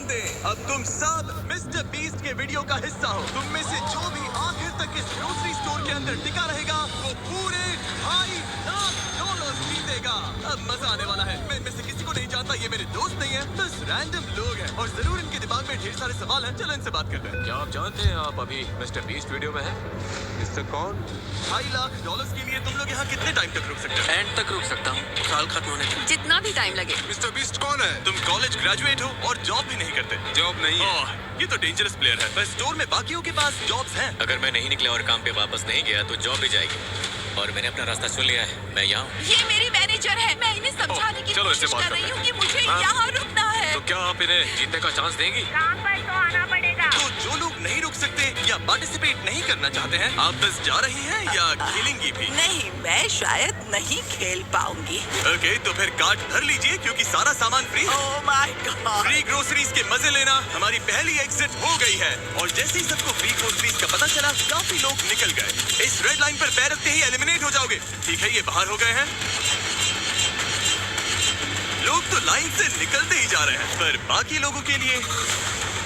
ध्यान दें, अब तुम सब मिस्टर बीस्ट के वीडियो का हिस्सा हो। तुम में से जो भी आखिर तक इस ग्रोसरी स्टोर के अंदर टिका रहेगा वो पूरे $2.5 जीतेगा। अब मजा आने वाला है। मैं इनमें से किसी को नहीं जानता, ये मेरे दोस्त नहीं है, बस रैंडम लोग हैं और जरूर इनके दिमाग में ढेर सारे सवाल हैं। चलो इनसे बात करते हैं। क्या आप जानते हैं आप अभी मिस्टर बीस्ट वीडियो में हैं? मिस्टर कौन? $2.5 लाख के लिए तुम लोग यहाँ कितने टाइम तक रुक सकते हो? एंड तक रुक सकता हूँ, साल खत्म होने तक। जितना भी टाइम लगे। मिस्टर बीस्ट कौन है? तुम कॉलेज ग्रेजुएट हो और जॉब भी नहीं करते। जॉब नहीं है। ओह, ये तो डेंजरस प्लेयर है। पर स्टोर में बाकियों के पास जॉब्स हैं। अगर मैं नहीं निकला और काम पे वापस नहीं गया तो जॉब भी जाएगी। और मैंने अपना रास्ता चुन लिया है, मैं यहाँ हूँ। ये मेरी मैनेजर है, मैं इन्हें समझाने की चलो इससे कोशिश बात कर करते रही हूँ हैं। कि मुझे हाँ। यहाँ रुकना है। तो क्या आप इन्हें जीतने का चांस देंगी? काम पर तो आना पड़ेगा। तो जो लोग नहीं रुक सकते या पार्टिसिपेट नहीं करना चाहते हैं, आप बस जा रही हैं या खेलेंगी भी? नहीं, मैं शायद नहीं खेल पाऊंगी। ओके, तो फिर कार्ड भर लीजिए क्योंकि सारा सामान फ्री है। ओह माय गॉड! फ्री ग्रोसरीज के मजे लेना हमारी पहली एग्जिट हो गई है और जैसे ही सबको फ्री ग्रोसरीज का पता चला, काफी लोग निकल गए। इस रेड लाइन पर पैर रखते ही एलिमिनेट हो जाओगे। ठीक है, ये बाहर हो गए हैं। लोग तो लाइन से निकलते ही जा रहे हैं, पर बाकी लोगों के लिए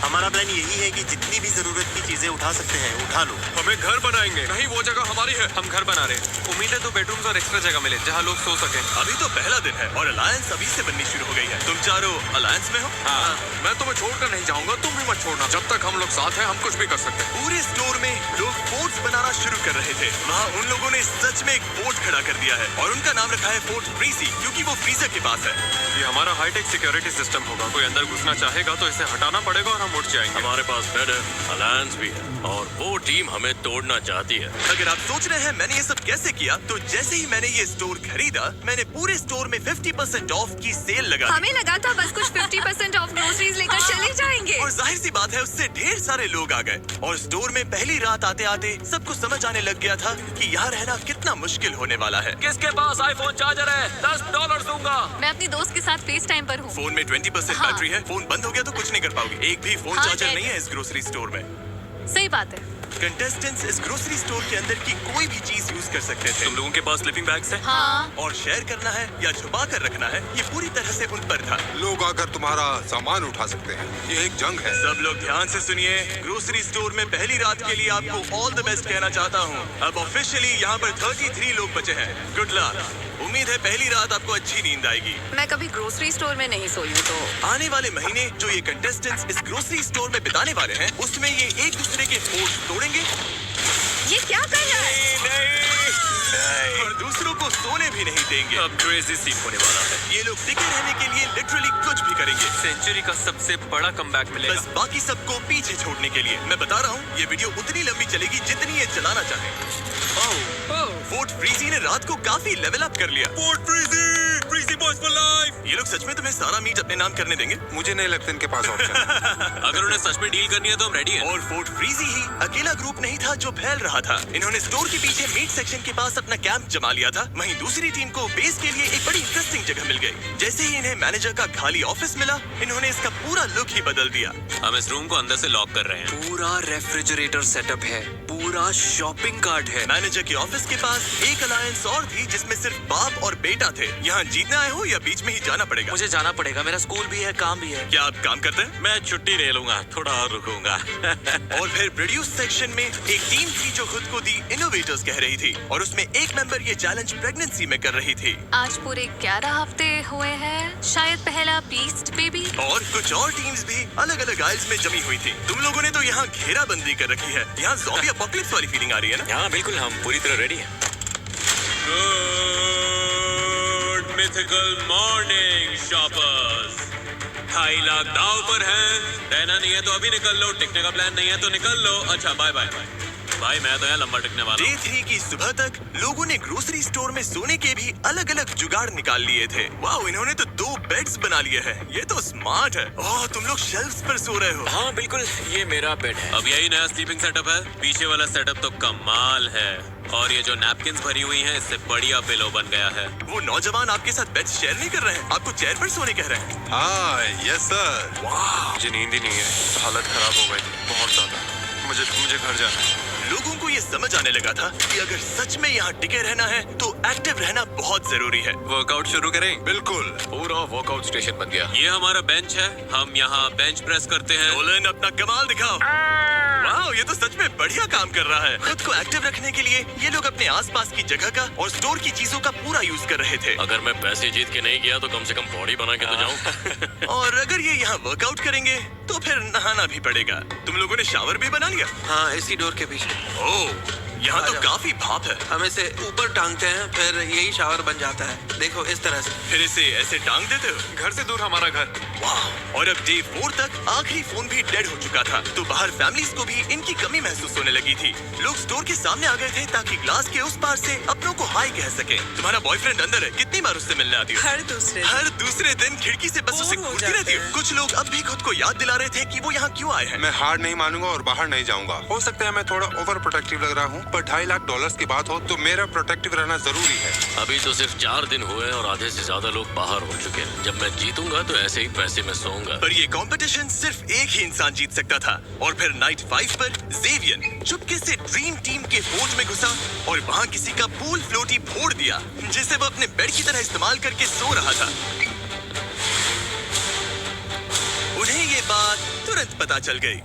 हमारा प्लान यही है कि जितनी भी जरूरत की चीजें उठा सकते हैं उठा लो। हमें घर बनाएंगे। नहीं, वो जगह हमारी है। हम घर बना रहे हैं। उम्मीद है तो बेडरूम्स और एक्स्ट्रा जगह मिले जहाँ लोग सो सकें। अभी तो पहला दिन है और अलायंस अभी से बननी शुरू हो गई है। तुम चारों अलायंस में हो? हाँ। मैं तुम्हें छोड़कर नहीं जाऊंगा, तुम भी मत छोड़ना। जब तक हम लोग साथ हैं, हम कुछ भी कर सकते हैं। पूरे स्टोर में लोग फोर्ट्स बनाना शुरू कर रहे थे। वहाँ उन लोगों ने सच में एक फोर्ट खड़ा कर दिया है और उनका नाम रखा है फोर्ट फ्रीजी, क्योंकि वो फ्रीजर के पास है। ये हमारा हाईटेक सिक्योरिटी सिस्टम होगा। कोई अंदर घुसना चाहेगा तो इसे हटाना पड़ेगा और हम उठ जाएंगे। हमारे पास बेड है, अलायंस भी है और वो टीम हमें तोड़ना चाहती है। अगर आप सोच रहे हैं मैंने ये सब कैसे किया, तो जैसे ही मैंने ये स्टोर खरीदा, मैंने पूरे स्टोर में 50% ऑफ की सेल लगा दी। हमें लगा था बस कुछ 50% ऑफ ग्रोसरीज लेकर चले जाएंगे। और जाहिर सी बात है, उससे ढेर सारे लोग आ गए और स्टोर में पहली रात आते आते सबको समझ आने लग गया था कि यहाँ रहना कितना मुश्किल होने वाला है। किसके पास आईफोन चार्जर है? $10 दूंगा। मैं अपनी दोस्त के साथ फेस टाइम पर हूँ। फोन में 20% हाँ। बैटरी है। फोन बंद हो गया तो कुछ नहीं कर पाओगे। एक भी फोन हाँ, चार्जर नेट। नहीं है इस ग्रोसरी स्टोर में। सही बात है। कंटेस्टेंट्स इस ग्रोसरी स्टोर के अंदर की कोई भी चीज यूज कर सकते थे। तुम लोगों के पास स्लीपिंग बैग्स हैं? हाँ। और शेयर करना है या छुपा कर रखना है, ये पूरी तरह से उन पर था। लोग आकर तुम्हारा सामान उठा सकते हैं। ये एक जंग है। सब लोग ध्यान से सुनिए। ग्रोसरी स्टोर में पहली रात के लिए आपको ऑल द बेस्ट कहना चाहता हूँ। अब ऑफिशियली यहाँ पर 33 लोग बचे हैं। Good luck. उम्मीद है पहली रात आपको अच्छी नींद आएगी। मैं कभी ग्रोसरी स्टोर में नहीं सोई हूँ तो आने वाले महीने जो ये कंटेस्टेंट्स इस ग्रोसरी स्टोर में बिताने वाले हैं, उसमें ये एक दूसरे के फोर्ट तोड़ेंगे। ये क्या कर रहा है? नहीं। और दूसरों को सोने भी नहीं देंगे। अब क्रेजी सीन होने वाला है। ये लोग टिके रहने के लिए लिटरली कुछ भी करेंगे। सेंचुरी का सबसे बड़ा कमबैक मिलेगा। बस बाकी सबको पीछे छोड़ने के लिए। मैं बता रहा हूँ, ये वीडियो उतनी लंबी चलेगी जितनी ये चलाना चाहे। फोर्ट फ्रीजी ने रात को काफी लेवल अप कर लिया। Fort frizzy, frizzy boys for life. ये लोग सच में तुम्हें सारा मीट अपने नाम करने देंगे? मुझे नहीं लगता इनके पास ऑप्शन है। अगर उन्हें सच में डील करनी है तो हम रेडी हैं। और फोर्ट फ्रीजी ही अकेला ग्रुप नहीं था जो फैल रहा था। इन्होंने स्टोर के पीछे मीट सेक्शन के पास अपना कैंप जमा लिया था। वहीं दूसरी टीम को बेस के लिए एक बड़ी इंटरेस्टिंग जगह मिल गई। जैसे ही इन्हें मैनेजर का खाली ऑफिस मिला, इन्होंने इसका पूरा लुक ही बदल दिया। हम इस रूम को अंदर से लॉक कर रहे हैं। पूरा रेफ्रिजरेटर सेटअप है, पूरा शॉपिंग कार्ट है। मैनेजर के ऑफिस के पास एक अलायंस और थी जिसमें सिर्फ बाप और बेटा थे। यहाँ जीतने आए हो या बीच में ही जाना पड़ेगा? मुझे जाना पड़ेगा, मेरा स्कूल भी है, काम भी है। क्या आप काम करते हैं? मैं छुट्टी ले लूंगा, थोड़ा और रुकूंगा। और फिर प्रोड्यूस सेक्शन में एक टीम थी जो खुद को दी इनोवेटर्स कह रही थी और उसमें एक मेंबर ये चैलेंज प्रेगनेंसी में कर रही थी। आज पूरे 11 हफ्ते हुए हैं, शायद पहला बीस्ट बेबी। और कुछ और टीम्स भी अलग अलग आइल्स में जमी हुई थी। तुम लोगों ने तो यहाँ घेराबंदी कर रखी है। यहाँ ज़ॉम्बी अपोकलिप्स वाली फीलिंग आ रही है ना? हाँ बिल्कुल, हम पूरी तरह रेडी हैं। Good mythical morning shoppers. 2.5 lakh दाव पर हैं। रहना नहीं है तो अभी निकल लो, टिकने का प्लान नहीं है तो निकल लो। अच्छा बाय बाय। भाई मैं तो यहाँ लंबा टिकने वाला डे हूँ। 3 की सुबह तक लोगों ने ग्रोसरी स्टोर में सोने के भी अलग अलग जुगाड़ निकाल लिए थे। वाह, इन्होंने तो 2 बेड्स बना लिए हैं। ये तो स्मार्ट है। ओह, तुम लोग शेल्फ्स पर सो रहे हो। हाँ बिल्कुल, ये मेरा बेड है। अब यही नया स्लीपिंग सेटअप है। पीछे वाला सेटअप तो कमाल है। और ये जो नैपकिन्स भरी हुई हैं, इससे बढ़िया पिलो बन गया है। वो नौजवान आपके साथ बेड शेयर नहीं कर रहे हैं, आपको चेयर पर सोने कह रहे हैं। हाँ, यस सर। वाह, मुझे नींद ही नहीं है, हालत खराब हो गई थी बहुत ज्यादा। मुझे घर जाना है। लोगों को ये समझ आने लगा था कि अगर सच में यहाँ टिके रहना है तो एक्टिव रहना बहुत जरूरी है। वर्कआउट शुरू करें। बिल्कुल, पूरा वर्कआउट स्टेशन बन गया। ये हमारा बेंच है, हम यहाँ बेंच प्रेस करते हैं। नोलन अपना कमाल दिखाओ। वाह, ये तो सच में बढ़िया काम कर रहा है। खुद को एक्टिव रखने के लिए ये लोग अपने आसपास की जगह का और स्टोर की चीजों का पूरा यूज कर रहे थे। अगर मैं पैसे जीत के नहीं गया तो कम से कम बॉडी बना के तो जाऊं। और अगर ये यहाँ वर्कआउट करेंगे तो फिर नहाना भी पड़ेगा। तुम लोगों ने शावर भी बना लिया? हाँ, इसी डोर के पीछे। ओह, यहाँ तो काफी भाप है। हम इसे ऊपर टांगते हैं, फिर यही शावर बन जाता है। देखो इस तरह से। फिर इसे ऐसे टांग देते हो? घर से दूर हमारा घर। वाह, और अब डे 4 तक आखिरी फोन भी डेड हो चुका था, तो बाहर फैमिलीज को भी इनकी कमी महसूस होने लगी थी। लोग स्टोर के सामने आ गए थे ताकि ग्लास के उस पार से अपनों को हाय कह सके। तुम्हारा बॉयफ्रेंड अंदर है, कितनी बार उससे मिलने आती हो? हर दूसरे दिन खिड़की से बस उसे घूरती रहती हो। कुछ लोग अब भी खुद को याद दिला रहे थे कि वो यहाँ क्यों आए हैं। मैं हार नहीं मानूंगा और बाहर नहीं जाऊंगा। हो सकता है मैं थोड़ा ओवर प्रोटेक्टिव लग रहा हूँ, पर $2.5 लाख की बात हो तो मेरा प्रोटेक्टिव रहना जरूरी है। अभी तो सिर्फ 4 दिन हुए और आधे से ज्यादा लोग बाहर हो चुके हैं। जब मैं जीतूंगा तो ऐसे ही पैसे में सोऊंगा। पर ये कंपटीशन सिर्फ एक ही इंसान जीत सकता था। और फिर नाइट 5 पर जेवियन चुपके से ड्रीम टीम के फोर्ट में घुसा और वहाँ किसी का पूल फ्लोटी फोड़ दिया, जिसे वो अपने बेड की तरह इस्तेमाल करके सो रहा था। उन्हें ये बात तुरंत पता चल गई।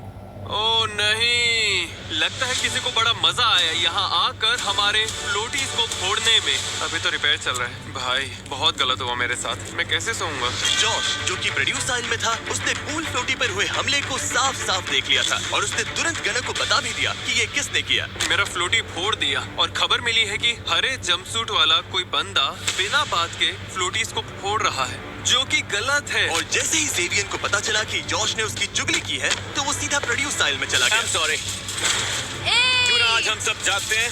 ओ नहीं, लगता है किसी को बड़ा मजा आया यहाँ आकर हमारे फ्लोटीज को फोड़ने में। अभी तो रिपेयर चल रहा है। भाई बहुत गलत हुआ मेरे साथ, मैं कैसे सोऊंगा? जॉश, जो कि प्रोड्यूस आइल में था, उसने पूल फ्लोटी पर हुए हमले को साफ साफ देख लिया था और उसने तुरंत गनर को बता भी दिया कि ये किसने किया। मेरा फ्लोटी फोड़ दिया और खबर मिली है कि हरे जंपसूट वाला कोई बंदा बिना बात के फ्लोटीज को फोड़ रहा है, जो कि गलत है। और जैसे ही जेवियन को पता चला कि जॉश ने उसकी चुगली की है, तो वो सीधा प्रोड्यूस आइल में चला गया। सॉरी, क्यों ना आज हम सब जागते हैं?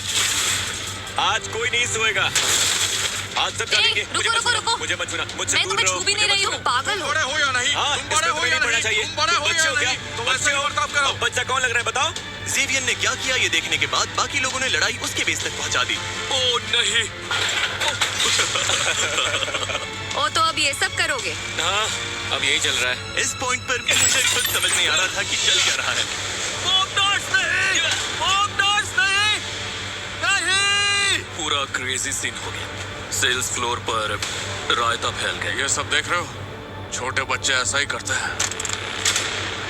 आज कोई नहीं सोएगा, आज सब जागेंगे। रुको। मुझे मत छूना, मुझसे मैं दूर तुम्हें रहो। छू भी नहीं रही हूँ, पागल हो। बड़े हो या नहीं? हाँ, तुम बड़े हो या पढ़ना नहीं? चाहिए। तुम बड़े हो बच्चे या हो क्या? नहीं? तुम बच्चे ऐसे हो? बर्ताव करो। अब बच्चा कौन लग रहा है बताओ? जेवियन ने क्या किया ये देखने के बाद बाकी लोगों ने लड़ाई उसके बेस तक पहुंचा दी। ओ नहीं। ओ तो अब ये सब करोगे? हाँ, अब यही चल रहा है। इस पॉइंट पर मुझे खुद समझ नहीं आ रहा था कि चल क्या रहा है। पूरा क्रेजी सीन हो गया। सेल्स फ्लोर पर रायता फैल गया। ये सब देख रहे हो? छोटे बच्चे ऐसा ही करते हैं।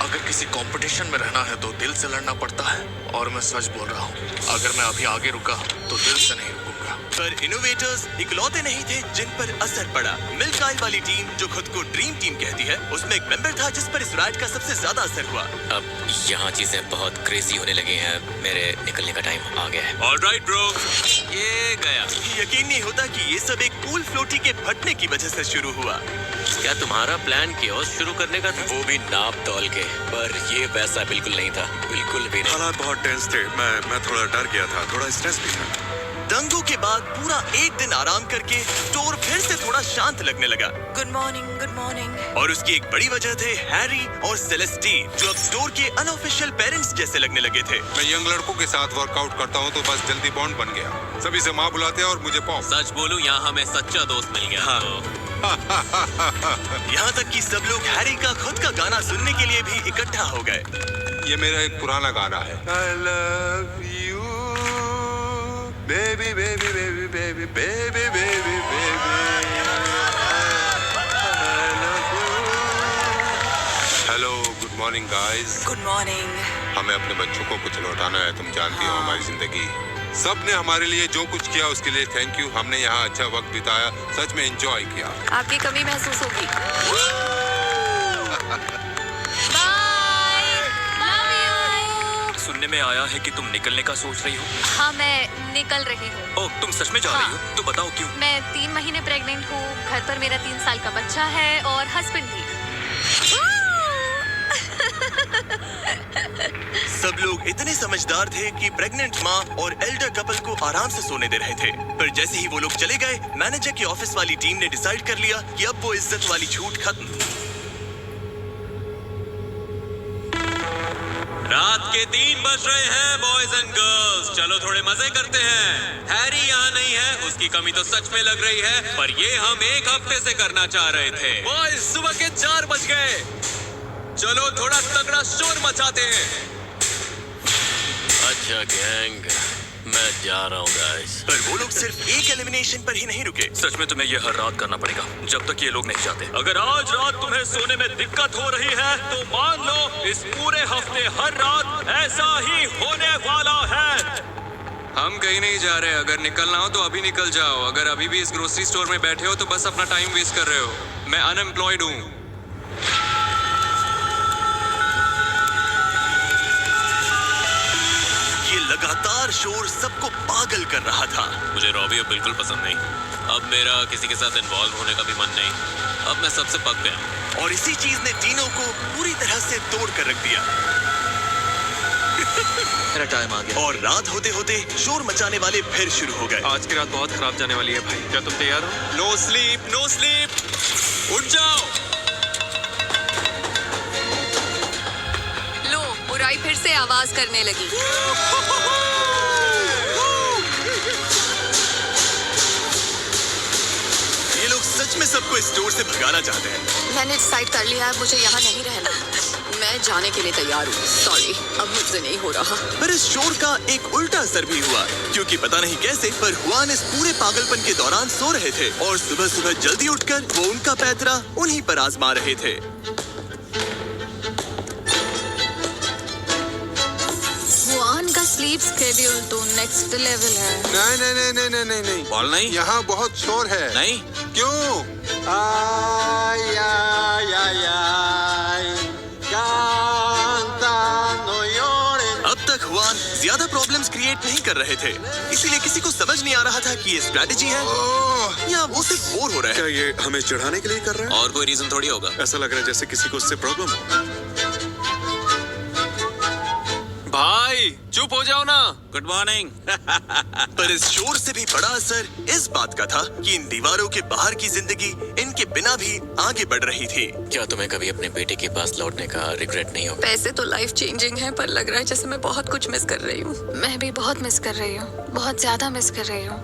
अगर किसी कंपटीशन में रहना है तो दिल से लड़ना पड़ता है, और मैं सच बोल रहा हूँ, अगर मैं अभी आगे रुका तो दिल से नहीं रुकूंगा। पर इनोवेटर्स इकलौते नहीं थे जिन पर असर पड़ा। मिल्क आइल वाली टीम, जो खुद को ड्रीम टीम कहती है, उसमें एक मेंबर था जिस पर इस राइड का सबसे ज्यादा असर हुआ। अब यहाँ चीजें बहुत क्रेजी होने लगी हैं। मेरे निकलने का टाइम आ गया है। ऑलराइट ब्रो, ये गया। यकीन नहीं होता कि ये सब एक पूल फ्लोटी के फटने की वजह से शुरू हुआ। क्या तुम्हारा प्लान कियोस्क शुरू करने का था? वो भी नाप तौल के, पर ये वैसा बिल्कुल नहीं था, बिल्कुल भी नहीं। हालात बहुत टेंस थे। मैं थोड़ा डर गया था, थोड़ा स्ट्रेस भी था। दंगों के बाद पूरा एक दिन आराम करके स्टोर फिर से थोड़ा शांत लगने लगा। Good morning. और उसकी एक बड़ी वजह थे हैरी और सेलेस्टीन, जो अब स्टोर के अनऑफिशियल पेरेंट्स जैसे लगने लगे थे। मैं यंग लड़कों के साथ वर्कआउट करता हूँ तो बस जल्दी बॉन्ड बन गया। सभी से माँ बुलाते हैं और मुझे पॉप। सच बोलूं, यहाँ हमें सच्चा दोस्त मिल गया। हाँ। तो यहाँ तक कि सब लोग हैरी का खुद का गाना सुनने के लिए भी इकट्ठा हो गए। ये मेरा एक पुराना गाना है। I love you, baby, baby, baby, baby, baby, baby, baby. I love you. Hello, good morning, guys. Good morning. हमें अपने बच्चों को कुछ लौटाना है। तुम जानती हो हमारी जिंदगी। सबने हमारे लिए जो कुछ किया उसके लिए थैंक यू। हमने यहाँ अच्छा वक्त बिताया, सच में एंजॉय किया। आपकी कमी महसूस होगी। Bye, love you. सुनने में आया है कि तुम निकलने का सोच रही हो। हाँ, मैं निकल रही हूँ। ओह, तुम सच में जा रही हो? तो बताओ क्यों? मैं 3 महीने प्रेग्नेंट हूँ, घर पर मेरा 3 साल का बच्चा है और हस्बैंड भी। सब लोग इतने समझदार थे कि प्रेग्नेंट माँ और एल्डर कपल को आराम से सोने दे रहे थे। पर जैसे ही वो लोग चले गए, मैनेजर की ऑफिस वाली टीम ने डिसाइड कर लिया कि अब वो इज्जत वाली छूट खत्म। रात के 3 बज रहे हैं बॉयज एंड गर्ल्स, चलो थोड़े मजे करते हैं। हैरी यहाँ नहीं है, उसकी कमी तो सच में लग रही है, पर ये हम 1 हफ्ते से करना चाह रहे थे। बॉयज, सुबह के 4 बज गए, चलो थोड़ा तगड़ा शोर मचाते हैं। अच्छा गैंग, मैं जा रहा हूँ गाइस। पर वो लोग सिर्फ एक एलिमिनेशन पर ही नहीं रुके। सच में तुम्हें ये हर रात करना पड़ेगा जब तक ये लोग नहीं जाते। अगर आज रात तुम्हें सोने में दिक्कत हो रही है तो मान लो इस पूरे हफ्ते हर रात ऐसा ही होने वाला है। हम कहीं नहीं जा रहे। अगर निकलना हो तो अभी निकल जाओ। अगर अभी भी इस ग्रोसरी स्टोर में बैठे हो तो बस अपना टाइम वेस्ट कर रहे हो। मैं अनएम्प्लॉयड हूँ। ये लगातार शोर सबको पागल कर रहा था। मुझे रॉबी अब बिल्कुल पसंद नहीं। अब मेरा किसी के साथ इन्वॉल्व होने का भी मन नहीं। अब मैं सबसे पक गया। और इसी चीज ने टीनो को पूरी तरह से तोड़ कर रख दिया। मेरा टाइम आ गया। और रात होते होते शोर मचाने वाले फिर शुरू हो गए। आज की रात बहुत खराब जाने वाली है भाई। क्या तुम तैयार हो? No sleep, no sleep. उठ जाओ। लो, बुराई फिर से आवाज करने लगी। ये लोग सच में सबको इस स्टोर से भगाना चाहते हैं। मैंने डिसाइड कर लिया है मुझे यहाँ नहीं रहना। मैं जाने के लिए तैयार हूँ। सॉरी, अब मुझसे नहीं हो रहा। पर इस शोर का एक उल्टा असर भी हुआ, क्योंकि पता नहीं कैसे पर हुआन इस पूरे पागलपन के दौरान सो रहे थे और सुबह सुबह जल्दी उठकर वो उनका पैतरा उन्हीं पर आजमा रहे थे। हुआन का स्लीप स्केड्यूल तो नेक्स्ट लेवल है। नहीं नहीं नहीं नहीं नहीं नहीं नहीं बॉल नहीं? यहाँ बहुत शोर है। नहीं? क्यों? अब तक हुआन ज्यादा प्रॉब्लम्स क्रिएट नहीं कर रहे थे, इसीलिए किसी को समझ नहीं आ रहा था कि ये स्ट्रेटजी है या वो सिर्फ बोर हो रहा है। क्या ये हमें चढ़ाने के लिए कर रहा है? और कोई रीजन थोड़ी होगा। ऐसा लग रहा है जैसे किसी को उससे प्रॉब्लम हो। भाई चुप हो जाओ ना। Good morning. पर इस शोर से भी बड़ा असर इस बात का था कि इन दीवारों के बाहर की जिंदगी इनके बिना भी आगे बढ़ रही थी। क्या तुम्हें कभी अपने बेटे के पास लौटने का रिग्रेट नहीं होगा? पैसे तो लाइफ चेंजिंग है, पर लग रहा है जैसे मैं बहुत कुछ मिस कर रही हूँ। मैं भी बहुत मिस कर रही हूँ, बहुत ज्यादा मिस कर रही हूँ।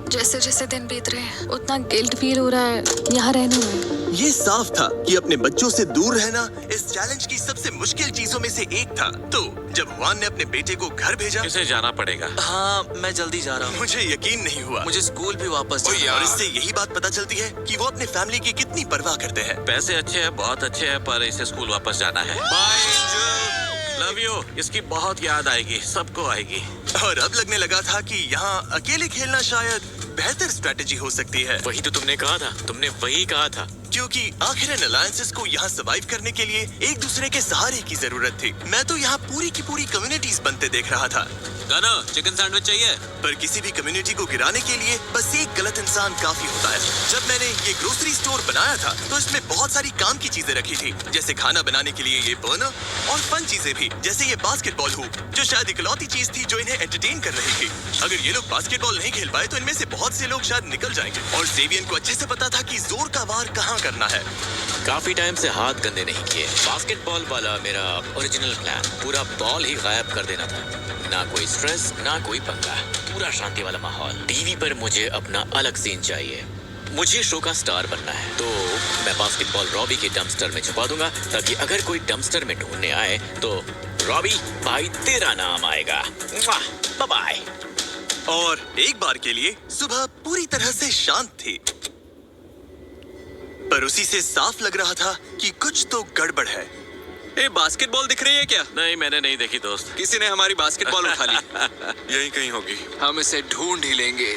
जैसे जैसे दिन बीत रहे हैं उतना गिल्ट फील हो रहा है यहाँ रहने में। ये साफ था कि अपने बच्चों से दूर रहना इस चैलेंज की सबसे मुश्किल चीजों में से एक था। तो जब हुआन ने अपने बेटे को घर भेजा, किसे जाना पड़ेगा? हाँ, मैं जल्दी जा रहा हूँ। मुझे यकीन नहीं हुआ। मुझे स्कूल भी वापस जाना है। और इससे यही बात पता चलती है कि वो अपने फैमिली की कितनी परवाह करते हैं। पैसे अच्छे हैं, बहुत अच्छे हैं, पर इसे स्कूल वापस जाना है। Bye angel, love you. इसकी बहुत याद आएगी, सबको आएगी। और अब लगने लगा था कि यहाँ अकेले खेलना शायद बेहतर स्ट्रेटेजी हो सकती है। वही तो तुमने कहा था। तुमने वही कहा था। क्योंकि आखिर अलायंसेस को यहाँ सर्वाइव करने के लिए एक दूसरे के सहारे की जरूरत थी। मैं तो यहाँ पूरी की पूरी कम्युनिटीज बनते देख रहा था। गाना चिकन सैंडविच चाहिए? पर किसी भी कम्युनिटी को गिराने के लिए बस एक गलत इंसान काफी होता है। जब मैंने ये ग्रोसरी स्टोर बनाया था तो इसमें बहुत सारी काम की चीजें रखी थी, जैसे खाना बनाने के लिए ये बर्नर और फन चीजें भी, जैसे ये बास्केटबॉल हुप, जो शायद इकलौती चीज थी जो इन्हें एंटरटेन कर रही थी। अगर ये लोग बास्केटबॉल नहीं खेल पाए तो इनमें से बहुत से लोग शायद निकल जाएंगे। और जेवियन को अच्छे से पता था कि जोर का वार कहाँ करना है। काफी टाइम से हाथ गंदे नहीं किए। बास्केटबॉल वाला मेरा ओरिजिनल प्लान पूरा बॉल ही गायब कर देना था। ना कोई स्ट्रेस, ना कोई पंगा, पूरा शांति वाला माहौल। टीवी पर मुझे अपना अलग सीन चाहिए। मुझे शो का स्टार बनना है, तो मैं बास्केटबॉल रॉबी के डंपस्टर में छुपा दूंगा, ताकि अगर कोई डंपस्टर में ढूंढने आए तो रॉबी भाई तेरा नाम आएगा। Bye bye. और एक बार के लिए सुबह पूरी तरह से शांत थी, पर उसी से साफ लग रहा था कि कुछ तो गड़बड़ है। ए, बास्केटबॉल दिख रही है क्या? नहीं, मैंने नहीं देखी दोस्त। किसी ने हमारी बास्केटबॉल उठा ली। यही कहीं होगी। हम इसे ढूंढ ही लेंगे।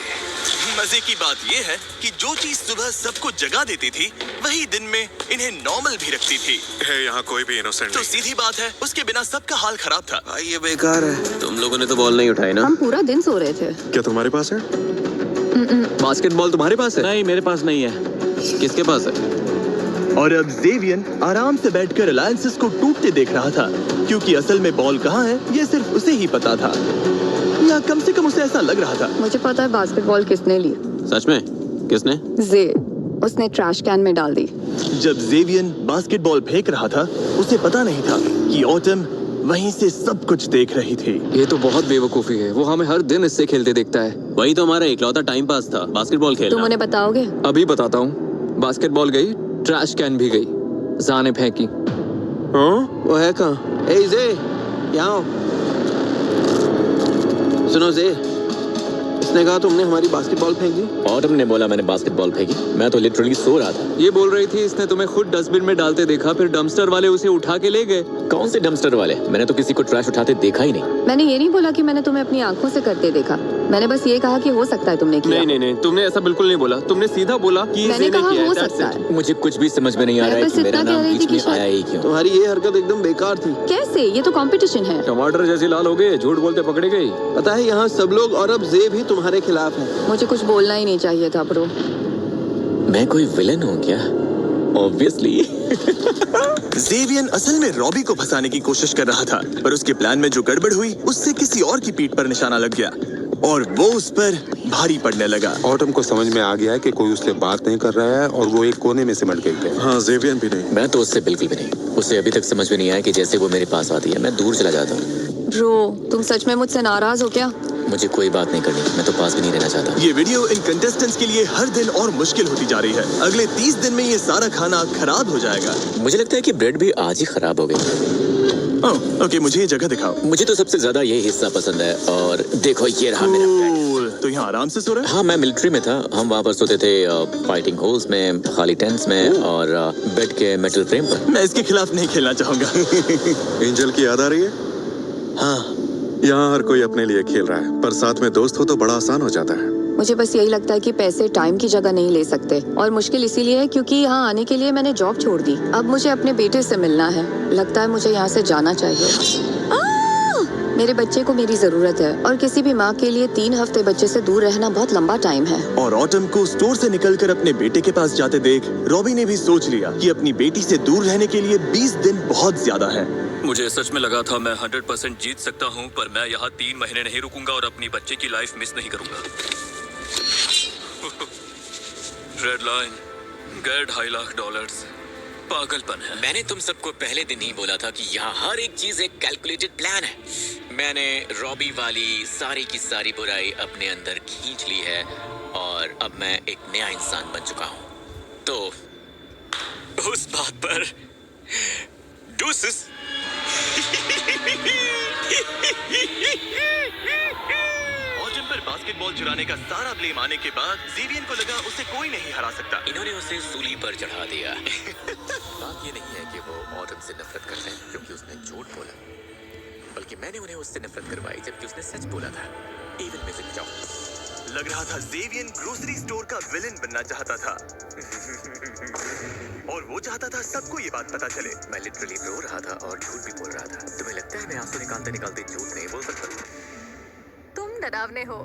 मजे की बात यह है कि जो चीज सुबह सबको जगा देती थी वही दिन में इन्हें नॉर्मल भी रखती थी। है यहाँ कोई भी इनोसेंट तो सीधी बात है, उसके बिना सबका हाल खराब था। ये बेकार है। तुम लोगों ने तो बॉल नहीं उठाई ना? हम पूरा दिन सो रहे थे। क्या तुम्हारे पास है? बास्केटबॉल तुम्हारे पास है? नहीं, मेरे पास नहीं है। किसके पास है? और अब जेवियन आराम से बैठकर अलायंसेस को टूटते देख रहा था, क्योंकि असल में बॉल कहाँ है ये सिर्फ उसे ही पता था, या कम से कम उसे ऐसा लग रहा था। मुझे पता है बास्केटबॉल किसने ली। सच में? किसने? जे, उसने ट्रैश कैन में डाल दी। जब जेवियन बास्केटबॉल फेंक रहा था उसे पता नहीं था कि ऑटम वहीं से सब कुछ देख रही थी। ये तो बहुत बेवकूफी है। वो हमें हर दिन इससे खेलते देखता है। वही तो हमारा इकलौता टाइम पास था, बास्केटबॉल खेलना। तुम उन्हें बताओगे? अभी बताता हूँ। बास्केटबॉल गई, ट्रैश कैन भी गई, जाने फेंकी। वो है कहाँ? ए जे, यहाँ आओ। सुनो जे, इसने कहा तुमने हमारी बास्केटबॉल फेंक दी। ऑटम ने बोला मैंने बास्केटबॉल फेंकी। मैं तो लिटरली सो रहा था। ये बोल रही थी इसने तुम्हें खुद डस्टबिन में डालते देखा, फिर डंपस्टर वाले उसे उठा के ले गए। कौन से डंपस्टर वाले? मैंने तो किसी को ट्रैश उठाते देखा ही नहीं। मैंने ये नहीं बोला कि मैंने तुम्हें अपनी आंखों से करते देखा। मैंने बस ये कहा कि हो सकता है तुमने किया। नहीं, तुमने ऐसा बिल्कुल नहीं बोला। तुमने सीधा बोला कि मैंने कहा हो सकता है। मुझे कुछ भी समझ में नहीं आ रहा है कि मेरा नाम बीच में आया ही क्यों। तुम्हारी ये हरकत एकदम बेकार थी। कैसे? ये तो कंपटीशन है। टमाटर जैसे लाल हो गए, झूठ बोलते पकड़े गए। पता है यहाँ सब लोग और अब जे भी तुम्हारे खिलाफ है। मुझे कुछ बोलना ही नहीं चाहिए था ब्रो। मैं कोई विलन हूँ क्या? ऑब्वियसली। जेवियन असल में रॉबी को फंसाने की कोशिश कर रहा था, पर उसके प्लान में जो गड़बड़ हुई उससे किसी और की पीठ पर निशाना लग गया और वो उस पर भारी पड़ने लगा। ऑटम को समझ में आ गया है कि कोई उससे बात नहीं कर रहा है और वो एक कोने में सिमट गई है। हाँ, जेवियन भी नहीं। मैं तो उससे बिल्कुल भी नहीं। उसे अभी तक समझ में नहीं आया कि जैसे वो मेरे पास आती है मैं दूर चला जाता हूँ। ब्रो, तुम सच में मुझसे नाराज हो क्या? मुझे कोई बात नहीं करनी, मैं तो पास भी नहीं रहना चाहता। ये वीडियो इन कंटेस्टेंट्स के लिए हर दिन और मुश्किल होती जा रही है। अगले 30 दिन में ये सारा खाना खराब हो जाएगा। मुझे लगता है कि ब्रेड भी आज ही खराब हो गई। ओके, मुझे ये जगह दिखाओ। मुझे तो सबसे ज्यादा ये हिस्सा पसंद है। और देखो ये रहा मेरा बेड। तो यहाँ आराम से सो रहे? हाँ, मैं मिलिट्री में था। हम वहाँ पर सोते थे फाइटिंग होल्स में, खाली टेंट्स में और बेड के मेटल फ्रेम पर। मैं इसके खिलाफ नहीं खेलना चाहूंगा। एंजल की याद आ रही है? हाँ, यहाँ हर कोई अपने लिए खेल रहा है, पर साथ में दोस्त हो तो बड़ा आसान हो जाता है। मुझे बस यही लगता है कि पैसे टाइम की जगह नहीं ले सकते, और मुश्किल इसीलिए है क्योंकि यहाँ आने के लिए मैंने जॉब छोड़ दी। अब मुझे अपने बेटे से मिलना है। लगता है मुझे यहाँ से जाना चाहिए। मेरे बच्चे को मेरी जरूरत है, और किसी भी माँ के लिए 3 हफ्ते बच्चे से दूर रहना बहुत लंबा टाइम है। और ऑटम को स्टोर से निकलकर अपने बेटे के पास जाते देख रॉबी ने भी सोच लिया कि अपनी बेटी से दूर रहने के लिए 20 दिन बहुत ज्यादा है। मुझे सच में लगा था मैं 100% जीत सकता हूँ, पर मैं यहाँ 3 महीने नहीं रुकूंगा और अपनी बच्चे की लाइफ मिस नहीं करूंगा। रेड लाइन, गैर $2.5 लाख। पागलपन है। मैंने तुम सबको पहले दिन ही बोला था कि यहाँ हर एक चीज एक कैलकुलेटेड प्लान है। मैंने रॉबी वाली सारी की सारी बुराई अपने अंदर खींच ली है और अब मैं एक नया इंसान बन चुका हूँ। तो उस बात पर डूसिस। ऑटम पर बास्केटबॉल चुराने का सारा ब्लेम आने के बाद जेवियन को लगा उसे कोई नहीं हरा सकता। इन्होंने उसे सूली पर चढ़ा दिया। बात ये नहीं है कि वो ऑटम से नफरत करते हैं क्योंकि उसने झूठ बोला, बल्कि मैंने उन्हें उससे नफरत करवाई जबकि उसने सच बोला था। इवन म्यूजिक जाओ। लग रहा था जेवियन ग्रोसरी स्टोर का विलेन बनना चाहता था। और वो चाहता था सबको ये बात पता चले। मैं लिटरली रो रहा था और झूठ भी बोल रहा था। तुम्हें लगता है मैं आंसू निकालते निकालते झूठ नहीं बोल सकता? तुम डरावने हो।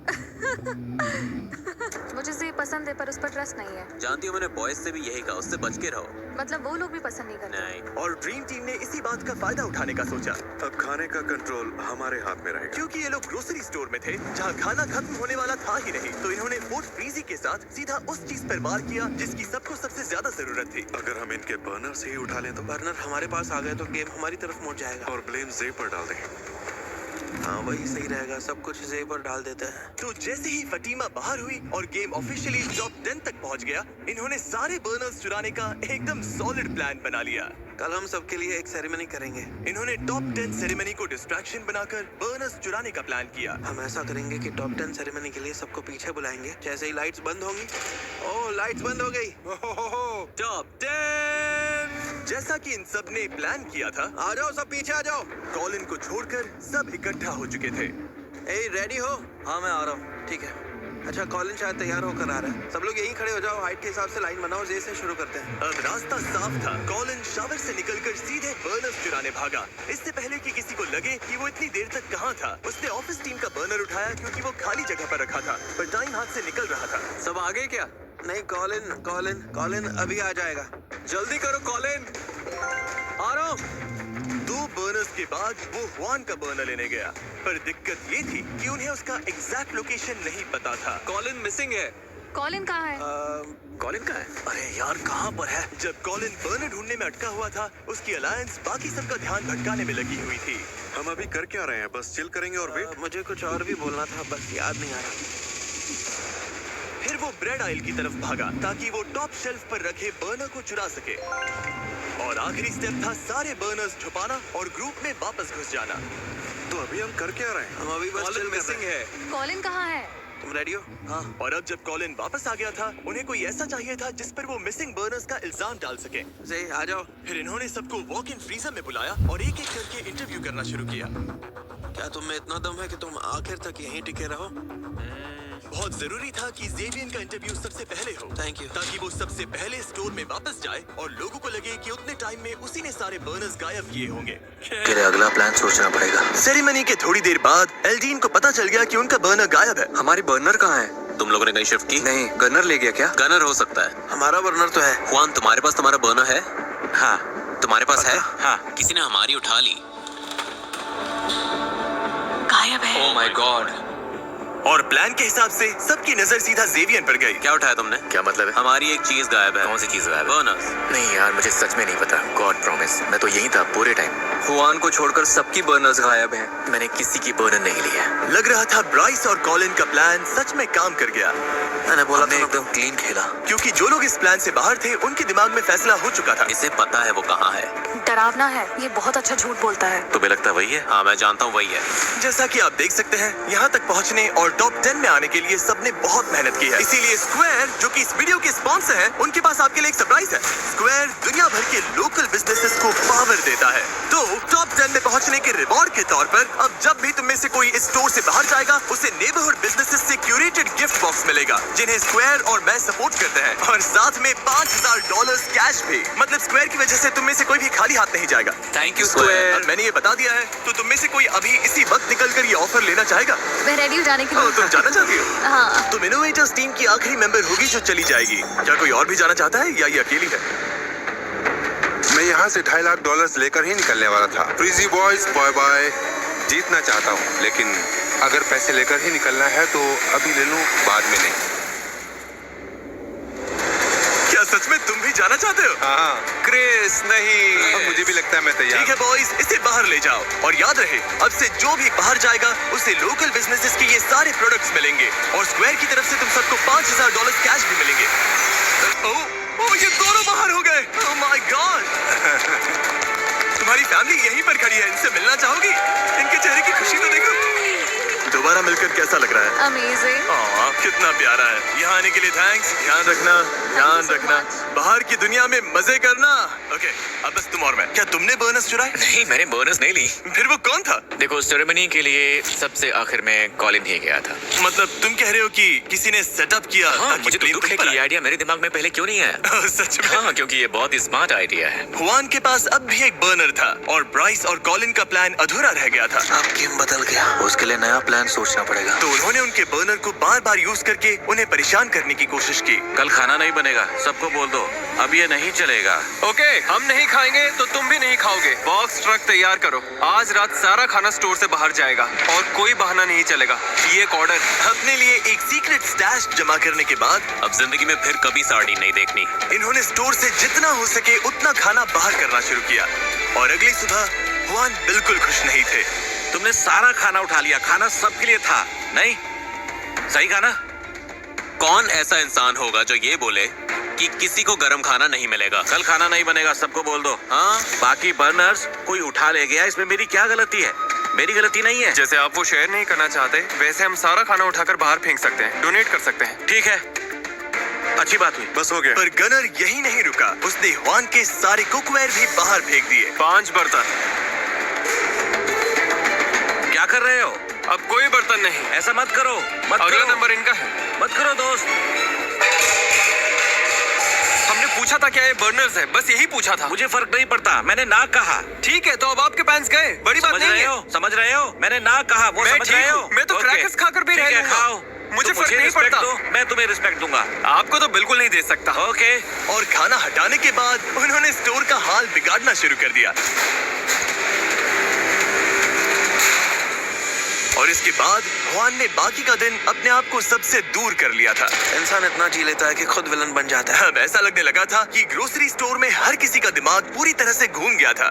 मुझे ये पसंद है पर उस पर ट्रस्ट नहीं है। जानती हो मैंने बॉयज से भी यही कहा, उससे बच के रहो। मतलब वो लोग भी पसंद नहीं करते। नहीं। और ड्रीम टीम ने इसी बात का फायदा उठाने का सोचा। अब खाने का कंट्रोल हमारे हाथ में रहेगा। क्योंकि ये लोग ग्रोसरी स्टोर में थे जहाँ खाना खत्म होने वाला था ही नहीं, तो इन्होंने फोर्ट फ्रीजी के साथ सीधा उस चीज पर वार किया जिसकी सबको सबसे ज्यादा जरूरत थी। अगर हम इनके बर्नर से ही उठा लें तो बर्नर हमारे पास आ गए तो गेम हमारी तरफ मुड़ जाएगा। और ब्लेम जे पर डाल दें। हाँ, वही सही रहेगा। सब कुछ जे पर डाल देते हैं। तो जैसे ही फटीमा बाहर हुई और गेम ऑफिशियली टॉप 10 तक पहुंच गया, इन्होंने सारे बर्नर्स चुराने का एकदम सॉलिड प्लान बना लिया। कल हम सबके लिए एक सेरेमनी करेंगे। इन्होंने टॉप 10 सेरेमनी को डिस्ट्रैक्शन बनाकर बर्नर्स चुराने का प्लान किया। हम ऐसा करेंगे कि टॉप 10 सेरेमनी के लिए सबको पीछे बुलाएंगे। जैसे ही लाइट्स बंद होंगी, ओह लाइट्स बंद हो गई। टॉप 10। जैसा कि इन सब ने प्लान किया था, आ जाओ सब पीछे आ जाओ। कॉलिन को छोड़कर सब इकट्ठा हो चुके थे। ए, रेडी हो? हाँ, मैं आ रहा हूँ। ठीक है। अच्छा, कॉलिन शायद तैयार होकर आ रहा है। सब लोग यहीं खड़े हो जाओ, हाइट के हिसाब से लाइन बनाओ। जे से शुरू करते हैं। अब रास्ता साफ था। कॉलिन शावर से निकलकर सीधे बर्नर्स चुराने भागा, इससे पहले कि किसी को लगे कि वो इतनी देर तक कहाँ था। उसने ऑफिस टीम का बर्नर उठाया क्योंकि वो खाली जगह पर रखा था, पर टाइम हाथ से निकल रहा था। सब आ गए क्या? नहीं, कॉलिन अभी आ जाएगा। जल्दी करो कॉलिन। आ रहा हूँ। 2 बर्नर्स के बाद वो हुआन का बर्नर लेने गया, पर दिक्कत ये थी कि उन्हें उसका एग्जैक्ट लोकेशन नहीं पता था। कॉलिन मिसिंग है। कॉलिन कहाँ है? कॉलिन कहाँ है? अरे यार, कहाँ पर है? जब कॉलिन बर्नर ढूंढने में अटका हुआ था, उसकी अलायंस बाकी सबका ध्यान भटकाने में लगी हुई थी। हम अभी कर क्या रहे हैं? बस चिल करेंगे और वेट। मुझे कुछ और भी बोलना था, बस याद नहीं आ रहा। फिर वो ब्रेड आइल की तरफ भागा ताकि वो टॉप शेल्फ पर रखे बर्नर को चुरा सके। और आखिरी स्टेप था सारे बर्नर्स छुपाना और ग्रुप में वापस घुस जाना। तो अभी हम कर क्या रहे हैं? हम अभी बस कॉलिन मिसिंग है। कॉलिन कहाँ है? तुम रेडी हो? हाँ। और अब जब कॉलिन वापस आ गया था, उन्हें कोई ऐसा चाहिए था जिस पर वो मिसिंग बर्नर्स का इल्जाम डाल सके। जी आ जाओ। फिर इन्होंने सबको वॉक इन फ्रीजर में बुलाया और एक एक करके इंटरव्यू करना शुरू किया। क्या तुम में इतना दम है कि तुम आखिर तक यहीं टिके रहो? बहुत जरूरी था कि जेवियन का इंटरव्यू सबसे पहले हो। Thank you. ताकि वो सबसे पहले स्टोर में वापस जाए और लोगों को लगे कि उतने टाइम में उसी ने सारे बर्नर्स गायब किए होंगे। तेरे अगला प्लान सोचना पड़ेगा। सेरेमनी के थोड़ी देर बाद एल्डीन को पता चल गया कि उनका बर्नर गायब है। हमारी बर्नर कहाँ है? तुम लोगों ने कहीं शिफ्ट की? नहीं, गनर ले गया क्या? गनर हो सकता है। हमारा बर्नर तो है। हुआन, तुम्हारे पास तुम्हारा बर्नर है? हाँ। तुम्हारे पास है? हाँ। किसी ने हमारी उठा ली। गायब है। ओह माय गॉड। और प्लान के हिसाब से सबकी नजर सीधा जेवियन पर गई। क्या उठाया तुमने? क्या मतलब है? हमारी एक चीज गायब है। कौन सी चीज गायब है? बर्नर्स। नहीं यार, मुझे सच में नहीं पता। गॉड प्रॉमिस, मैं तो यहीं था पूरे टाइम। हुआन को छोड़कर सबकी बर्नर्स गायब हैं। मैंने किसी की बर्नर नहीं ली है। लग रहा था ब्राइस और कॉलिन का प्लान सच में काम कर गया। मैंने बोला हमने एकदम क्लीन खेला। क्योंकि जो लोग इस प्लान से बाहर थे, उनके दिमाग में फैसला हो चुका था। इसे पता है वो कहाँ है। डरावना है, ये बहुत अच्छा झूठ बोलता है। तुम्हें लगता है वही है? हाँ, मैं जानता हूँ वही है। जैसा कि आप देख सकते हैं, यहाँ तक पहुँचने और टॉप 10 में आने के लिए सबने बहुत मेहनत की है। इसीलिए स्क्वायर, जो कि इस वीडियो के स्पॉन्सर हैं, उनके पास आपके लिए एक सरप्राइज है। स्क्वायर दुनिया भर के लोकल बिजनेसेस को पावर देता है। तो टॉप 10 में पहुँचने के रिवॉर्ड के तौर पर अब जब भी तुम में से कोई इस स्टोर से बाहर जाएगा, उसे नेबरहुड बिजनेसेस से क्यूरेटेड गिफ्ट बॉक्स मिलेगा, जिन्हें स्क्वायर और मैं सपोर्ट करते हैं। और साथ में $5000 कैश भी। मतलब स्क्वायर की वजह से तुम में से कोई भी खाली हाथ नहीं जाएगा। Thank you square. मैंने ये बता दिया है, तो तुम में से कोई अभी इसी वक्त निकल कर ये ऑफर लेना चाहेगा? मैं रेडी हूँ जाने के लिए। तुम जाना चाहती हो? हाँ। तुम इनोवेटर्स टीम की आखिरी मेंबर होगी जो चली जाएगी। क्या कोई और भी जाना चाहता है या ये अकेली है? मैं यहाँ से $2.5 लाख लेकर ही निकलने वाला था। फ्रीजी बॉयज, बाय बाय। जीतना चाहता हूँ, लेकिन अगर पैसे लेकर ही निकलना है तो अभी ले लूँ, बाद में नहीं। क्या सच में तुम भी जाना चाहते हो? हाँ। क्रिस नहीं। मुझे भी लगता है मैं तैयार। ठीक है बॉयज, इसे बाहर ले जाओ और याद रहे, अब से जो भी बाहर जाएगा उसे लोकल बिजनेसेस के ये सारे प्रोडक्ट्स मिलेंगे और स्क्वायर की तरफ से तुम सबको $5000 कैश भी मिलेंगे। ओह, ये दोनों बाहर हो गए। ओह माय गॉड। तुम्हारी फैमिली यहीं पर खड़ी है, इनसे मिलना चाहोगी? इनके चेहरे की खुशी तो देखो। दोबारा मिलकर कैसा लग रहा है? अमेजिंग। कितना प्यारा है। यहाँ आने के लिए थैंक्स। ध्यान रखना, ध्यान रखना। बाहर की दुनिया में मजे करना। ओके, अब बस तुम और मैं। क्या तुमने बोनस चुराए? नहीं, मैंने बोनस नहीं ली। फिर वो कौन था? देखो, सेरेमनी के लिए सबसे आखिर में कॉलिन ही गया था। मतलब तुम कह रहे हो कि किसी ने सेटअप किया? हाँ, मुझे तो दुख है कि ये आइडिया मेरे दिमाग में पहले क्यों नहीं आया। सच में? हाँ, क्योंकि ये बहुत ही स्मार्ट आइडिया है। हुआन के पास अब भी एक बर्नर था और ब्राइस और कॉलिन का प्लान अधूरा रह गया था। अब गेम बदल गया, उसके लिए नया प्लान सोचना पड़ेगा। तो उन्होंने उनके बर्नर को बार बार यूज करके उन्हें परेशान करने की कोशिश की। कल खाना नहीं बनेगा, सबको बोल दो, अब ये नहीं चलेगा। ओके, हम नहीं खाएंगे तो तुम भी नहीं खाओगे। बॉक्स ट्रक तैयार करो। आज रात सारा खाना स्टोर से बाहर जाएगा और कोई बहाना नहीं चलेगा। ये एक ऑर्डर। अपने लिए एक सीक्रेट स्टैश जमा करने के बाद अब जिंदगी में फिर कभी साड़ी नहीं देखनी। इन्होंने स्टोर से जितना हो सके उतना खाना बाहर करना शुरू किया और अगली सुबह हुआन बिल्कुल खुश नहीं थे। तुमने सारा खाना उठा लिया, खाना सबके लिए था, नहीं? सही कहा ना? कौन ऐसा इंसान होगा जो ये बोले कि किसी को गर्म खाना नहीं मिलेगा? कल खाना नहीं बनेगा, सबको बोल दो। हाँ, बाकी बर्नर्स कोई उठा ले गया, इसमें मेरी क्या गलती है? मेरी गलती नहीं है। जैसे आप वो शेयर नहीं करना चाहते, वैसे हम सारा खाना उठाकर बाहर फेंक सकते हैं, डोनेट कर सकते हैं। ठीक है, अच्छी बात हुई, बस हो गया। पर गनर यही नहीं रुका, उसने हुआन के सारे कुकवेयर भी बाहर फेंक दिए। 5 बर्तन। क्या कर रहे हो? अब कोई बर्तन नहीं। ऐसा मत करो, मत अगला करो। नंबर इनका है। मत करो दोस्त। हमने पूछा था क्या ये बर्नर्स है, बस यही पूछा था। मुझे फर्क नहीं पड़ता, मैंने ना कहा। ठीक है, तो अब आपके पैंट्स गए, बड़ी बात नहीं है। समझ रहे हो? मैंने ना कहा, वो समझ रहे हो? मैं तो क्रैकर्स खाकर भी रह लूंगा। खाओ, मुझे फर्क नहीं पड़ता। मैं तुम्हें रिस्पेक्ट दूंगा। आपको तो बिल्कुल नहीं दे सकता। ओके। और खाना हटाने के बाद उन्होंने स्टोर का हाल बिगाड़ना शुरू कर दिया और इसके बाद हुआन ने बाकी का दिन अपने आप को सबसे दूर कर लिया था। इंसान इतना जी लेता है कि खुद विलन बन जाता है। अब ऐसा लगने लगा था कि ग्रोसरी स्टोर में हर किसी का दिमाग पूरी तरह से घूम गया था।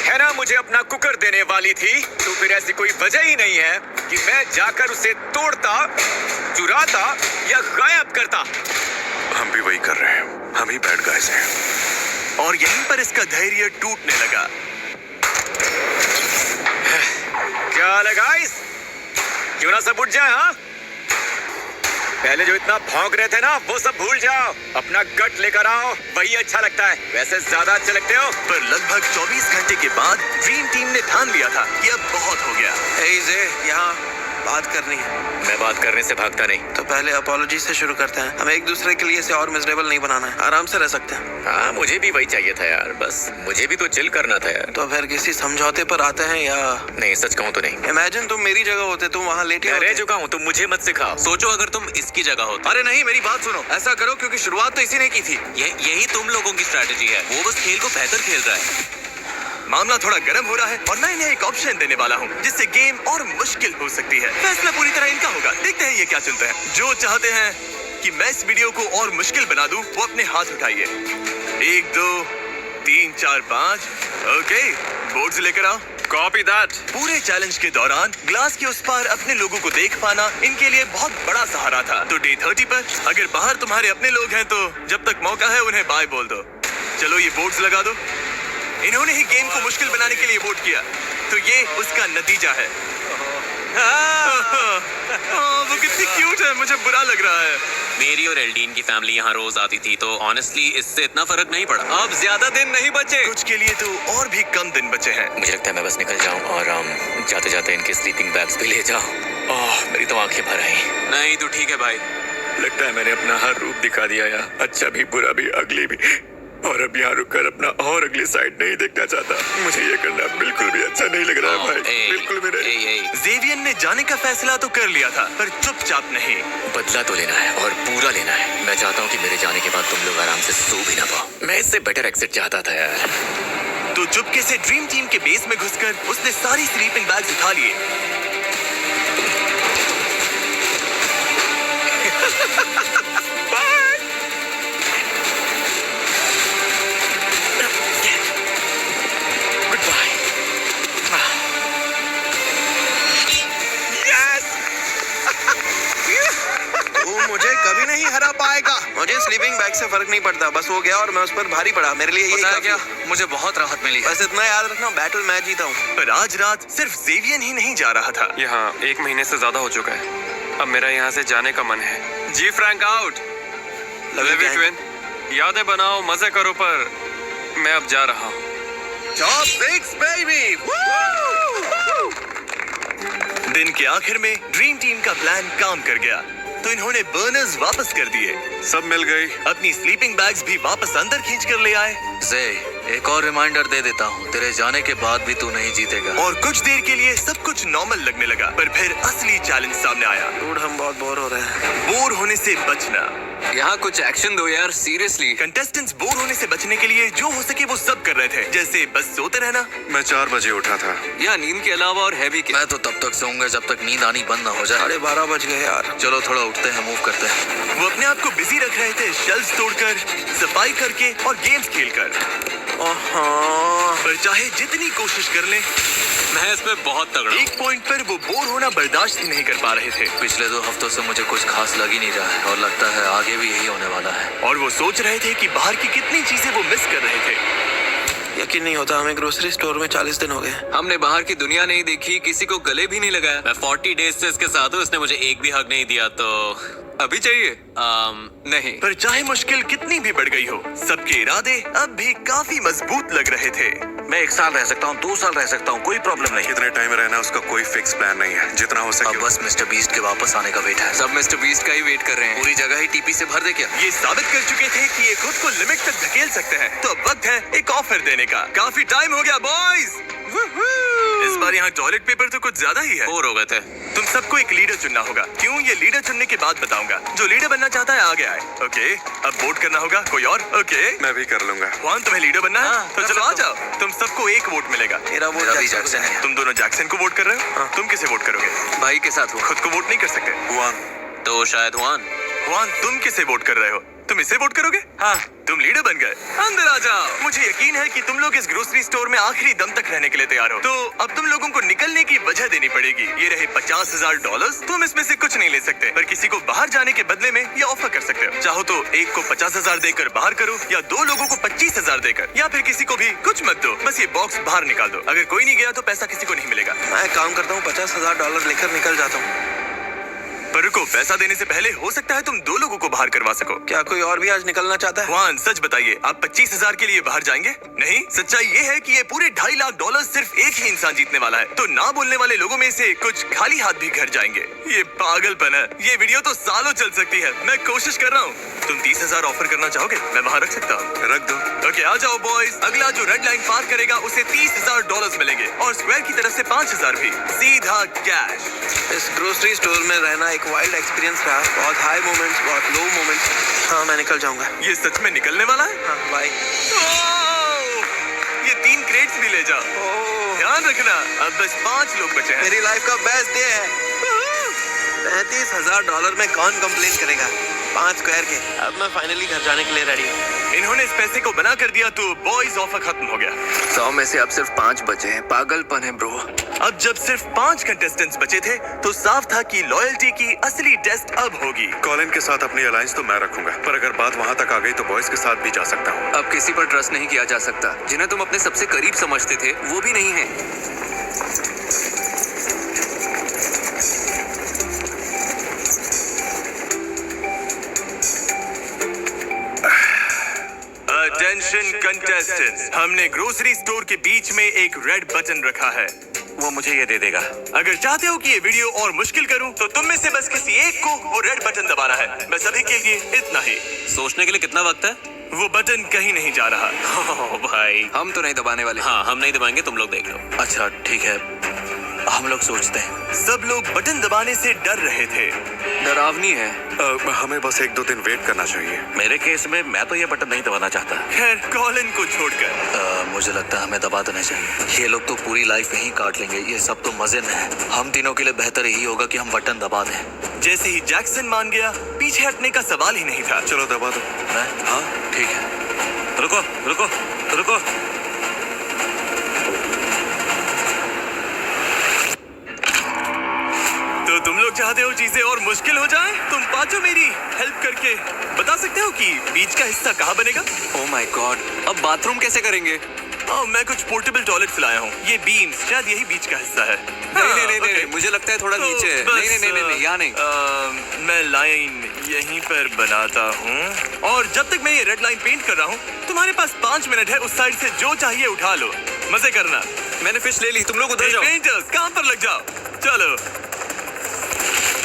है ना, मुझे अपना कुकर देने वाली थी, तो फिर ऐसी कोई वजह ही नहीं है कि मैं जाकर उसे तोड़ता, चुराता या गायब करता। हम भी वही कर रहे हैं, हम ही बैड गाइस हैं। और यहीं पर इसका धैर्य टूटने लगा। क्या हाल है गाइस? क्यों ना सब उठ जाए? हाँ, पहले जो इतना भौंक रहे थे ना, वो सब भूल जाओ। अपना गट लेकर आओ, वही अच्छा लगता है। वैसे ज्यादा अच्छे लगते हो। पर लगभग 24 घंटे के बाद ड्रीम टीम ने ठान लिया था कि अब बहुत हो गया। यहाँ बात करनी है। मैं बात करने से भागता नहीं। तो पहले अपॉलॉजी से शुरू करते हैं। हमें एक दूसरे के लिए इसे और मिजरेबल नहीं बनाना है, आराम से रह सकते हैं। हाँ, मुझे भी वही चाहिए था यार, बस मुझे भी तो चिल करना था यार। तो फिर किसी समझौते पर आते हैं या नहीं? सच कहूँ तो नहीं। इमेजिन तुम मेरी जगह होते, तुम वहाँ लेटे रह चुका हूँ, तुम मुझे मत सिखाओ। सोचो अगर तुम इसकी जगह हो। अरे नहीं, मेरी बात सुनो। ऐसा करो क्योंकि शुरुआत तो इसी ने की थी। यही तुम लोगों की स्ट्रैटेजी है। वो बस खेल को बेहतर खेल रहा है। मामला थोड़ा गर्म हो रहा है और मैं इन्हें एक ऑप्शन देने वाला हूँ जिससे गेम और मुश्किल हो सकती है। फैसला पूरी तरह इनका होगा। देखते हैं ये क्या चुनते हैं। जो चाहते हैं कि मैं इस वीडियो को और मुश्किल बना दूं, वो अपने हाथ उठाइए। 1 2 3 4 5। ओके, बोर्ड्स लेकर आओ। Copy that. पूरे चैलेंज के दौरान ग्लास के उस पार अपने लोगों को देख पाना इनके लिए बहुत बड़ा सहारा था। तो डे 30 पर अगर बाहर तुम्हारे अपने लोग हैं तो जब तक मौका है उन्हें बाय बोल दो। चलो ये बोर्ड्स लगा दो। इन्होंने ही गेम को मुश्किल बनाने के लिए वोट किया, तो ये उसका नतीजा है। वो कितनी क्यूट है, मुझे बुरा लग रहा है। मेरी और एल्डीन की फैमिली यहाँ रोज आती थी, तो ऑनेस्टली इससे इतना फर्क नहीं पड़ा। अब ज्यादा दिन नहीं बचे। कुछ के लिए तो और भी कम दिन बचे हैं। मुझे लगता है मैं बस निकल जाऊँ और जाते जाते इनके स्लीपिंग बैग्स भी ले जाऊँ। ओह, मेरी तो आंखें भर आई। नहीं तो ठीक है भाई। लगता है मैंने अपना हर रूप दिखा दिया यार, अच्छा भी, बुरा भी, अगली भी। और अब यहाँ रुककर अपना और अगली साइड नहीं देखना चाहता। मुझे ये करना बिल्कुल भी अच्छा नहीं लग रहा है भाई, बिल्कुल भी नहीं। ज़ेवियर ने जाने का फैसला तो कर लिया था, पर चुपचाप नहीं। बदला तो लेना है और पूरा लेना है। मैं चाहता हूँ कि मेरे जाने के बाद तुम लोग आराम से सो भी ना पाओ। मैं इससे बेटर एग्जिट चाहता था यार। तो चुपके से ड्रीम टीम के बेस में घुसकर उसने सारी स्लीपिंग बैग्स उठा लिए। मुझे कभी नहीं हरा पाएगा। मुझे स्लीपिंग बैग से फर्क नहीं पड़ता, बस वो गया और मैं उस पर भारी पड़ा। मेरे लिए ये क्या, मुझे बहुत राहत मिली। बस इतना याद रखना, बैटल मैं जीता हूँ। पर आज रात सिर्फ ज़ेवियर ही नहीं जा रहा था। यहाँ 1 महीने से ज्यादा हो चुका है। अब मेरा यहाँ से जाने का मन है। जी फ्रैंक आउट। Love you twin. यादें बनाओ, मजे करो, पर मैं अब जा रहा हूँ। Chopsticks, baby! दिन के आखिर में ड्रीम टीम का प्लान काम कर गया, तो इन्होंने बर्नर्स वापस कर दिए। सब मिल गई। अपनी स्लीपिंग बैग्स भी वापस अंदर खींच कर ले आए। जे, एक और रिमाइंडर दे देता हूँ, तेरे जाने के बाद भी तू नहीं जीतेगा। और कुछ देर के लिए सब कुछ नॉर्मल लगने लगा, पर फिर असली चैलेंज सामने आया। डूड, हम बहुत बोर हो रहे हैं। बोर होने से बचना। यहाँ कुछ एक्शन दो यार, सीरियसली। कंटेस्टेंट्स बोर होने से बचने के लिए जो हो सके वो सब कर रहे थे, जैसे बस सोते रहना। मैं 4 बजे उठा था। यहाँ नींद के अलावा और है भी क्या? मैं तो तब तक सोऊंगा जब तक नींद आनी बंद ना हो जाए। 12:30 बज गए यार। चलो थोड़ा उठते हैं, मूव करते हैं। वो अपने आप को बिजी रख रहे थे, शेल्फ्स तोड़कर, सफाई करके और गेम्स खेलकर। पर चाहे जितनी कोशिश कर लें, मैं इसमें बहुत तगड़ा हूं। एक पॉइंट पर वो बोर होना बर्दाश्त ही नहीं कर पा रहे थे। पिछले 2 हफ्तों से मुझे कुछ खास लग ही नहीं रहा है और लगता है आगे भी यही होने वाला है। और वो सोच रहे थे कि बाहर की कितनी चीजें वो मिस कर रहे थे। यकीन नहीं होता, हमें ग्रोसरी स्टोर में 40 दिन हो गए। हमने बाहर की दुनिया नहीं देखी, किसी को गले भी नहीं लगाया। मैं 40 डेज से इसके साथ हूँ, इसने मुझे एक भी हक नहीं दिया। तो अभी चाहिए? नहीं। पर चाहे मुश्किल कितनी भी बढ़ गई हो, सबके इरादे अब भी काफी मजबूत लग रहे थे। मैं 1 साल रह सकता हूँ, 2 साल रह सकता हूँ, कोई प्रॉब्लम नहीं। कितने टाइम रहना उसका कोई फिक्स प्लान नहीं है, जितना हो सके। अब बस मिस्टर बीस्ट के वापस आने का वेट है। सब मिस्टर बीस्ट का ही वेट कर रहे हैं। पूरी जगह ही टीपी से भर दे क्या? ये साबित कर चुके थे कि ये खुद को लिमिट तक धकेल सकते हैं, तो अब वक्त है एक ऑफर देने का। काफी टाइम हो गया बॉयज। इस बार यहाँ टॉयलेट पेपर तो कुछ ज्यादा ही है। बोर हो गए थे। तुम सबको एक लीडर चुनना होगा। क्यों, ये लीडर चुनने के बाद बताऊंगा। जो लीडर बनना चाहता है आगे आए। ओके, अब वोट करना होगा। कोई और? ओके, मैं भी कर लूंगा। जुआन, तुम्हें लीडर बनना है? तो चलो आ जाओ। तुम सबको एक वोट मिलेगा। मेरा वोट जैक्सन है। तुम दोनों जैक्सन को वोट कर रहे हो? तुम किसे वोट करोगे? भाई के साथ। खुद को वोट नहीं कर सकते। हुआन। तो शायद हुआन। जुआन, तुम किसे वोट कर रहे हो? तुम इसे वोट करोगे? हाँ, तुम लीडर बन गए। अंदर आ जाओ। मुझे यकीन है कि तुम लोग इस ग्रोसरी स्टोर में आखिरी दम तक रहने के लिए तैयार हो। तो अब तुम लोगों को निकलने की वजह देनी पड़ेगी। ये रहे $50,000। तुम इसमें से कुछ नहीं ले सकते, पर किसी को बाहर जाने के बदले में ये ऑफर कर सकते हो। चाहो तो एक को 50,000 देकर बाहर करो, या 2 लोगों को 25,000 देकर, या फिर किसी को भी कुछ मत दो, बस ये बॉक्स बाहर निकाल दो। अगर कोई नहीं गया तो पैसा किसी को नहीं मिलेगा। मैं काम करता हूँ, $50,000 लेकर निकल जाता हूँ। पर रुको, पैसा देने से पहले हो सकता है तुम 2 लोगों को बाहर करवा सको। क्या कोई और भी आज निकलना चाहता है? जुआन, सच बताइए, आप 25,000 के लिए बाहर जाएंगे? नहीं, सच्चाई ये है कि ये पूरे $2.5 लाख सिर्फ एक ही इंसान जीतने वाला है। तो ना बोलने वाले लोगों में से कुछ खाली हाथ भी घर जाएंगे। ये पागलपन है। ये वीडियो तो सालों चल सकती है। मैं कोशिश कर रहा हूँ। तुम 30,000 ऑफर करना चाहोगे? मैं वहाँ रख सकता हूँ। रख दो। ओके, आ जाओ बॉयज। अगला जो रेड लाइन पार करेगा उसे $30,000 मिलेंगे, और स्क्वायर की तरफ से 5,000 भी, सीधा कैश। इस ग्रोसरी स्टोर में रहना एक वाइल्ड एक्सपीरियंस रहा। बहुत हाई मोमेंट्स, बहुत लो मोमेंट्स। हाँ, मैं निकल जाऊंगा। ये सच में निकलने वाला है? हाँ, बाय। ये 3 क्रेट्स भी ले जाओ। ध्यान रखना, अब बस 5 लोग बचे हैं। मेरी लाइफ का बेस्ट डे है। $35,000 में कौन कंप्लेन करेगा? 5 स्क्वायर के। अब मैं फाइनली घर जाने के लिए रेडी हूँ। इन्होंने इस पैसे को बना कर दिया तो बॉयज ऑफर खत्म हो गया। 100 में से अब सिर्फ 5 बचे हैं। पागलपन है ब्रो। अब जब सिर्फ 5 कंटेस्टेंट्स बचे थे तो साफ था कि लॉयल्टी की असली टेस्ट अब होगी। कॉलिन के साथ अपनी अलायंस तो मैं रखूंगा, पर अगर बात वहाँ तक आ गई तो बॉयज के साथ भी जा सकता हूँ। अब किसी पर ट्रस्ट नहीं किया जा सकता। जिन्हें तुम अपने सबसे करीब समझते थे वो भी नहीं है। अटेंशन कंटेस्टेंट्स, हमने ग्रोसरी स्टोर के बीच में एक रेड बटन रखा है। वो मुझे ये दे देगा। अगर चाहते हो कि ये वीडियो और मुश्किल करूं, तो तुम में से बस किसी एक को वो रेड बटन दबाना है। मैं सभी के लिए इतना ही। सोचने के लिए कितना वक्त है? वो बटन कहीं नहीं जा रहा। ओह भाई, हम तो नहीं दबाने वाले। हाँ, हम नहीं दबाएंगे, तुम लोग देख लो। अच्छा ठीक है, हम लोग सोचते हैं। सब लोग बटन दबाने से डर रहे थे। डरावनी है। हमें बस 1-2 दिन वेट करना चाहिए। मेरे केस में मैं तो ये बटन नहीं दबाना चाहता। खैर, कॉलिन को छोड़कर मुझे लगता है हमें दबा देना चाहिए। ये लोग तो पूरी लाइफ यहीं काट लेंगे। ये सब तो मजे में है। हम तीनों के लिए बेहतर यही होगा कि हम बटन दबा दें। जैसे ही जैक्सन मान गया, पीछे हटने का सवाल ही नहीं था। चलो दबा दो। हाँ ठीक है। रुको रुको रुको। तो तुम लोग चाहते हो चीजें और मुश्किल हो जाएं? तुम पांचों मेरी हेल्प करके बता सकते हो कि बीच का हिस्सा कहाँ बनेगा? ओह माय गॉड, अब बाथरूम कैसे करेंगे? मैं कुछ पोर्टेबल टॉयलेट्स लाया हूँ। ये बीम्स शायद यही बीच का हिस्सा है। नहीं, मुझे लगता है थोड़ा नीचे है। नहीं, यहाँ नहीं। मैं लाइन यहीं पर बनाता हूँ, और जब तक मैं ये रेड लाइन पेंट कर रहा हूँ, तुम्हारे पास 5 मिनट है। उस साइड से जो चाहिए उठा लो। मजे करना। मैंने फिश ले ली, तुम लोग उधर जाओ। पेंटर्स, काम पर लग जाओ। चलो,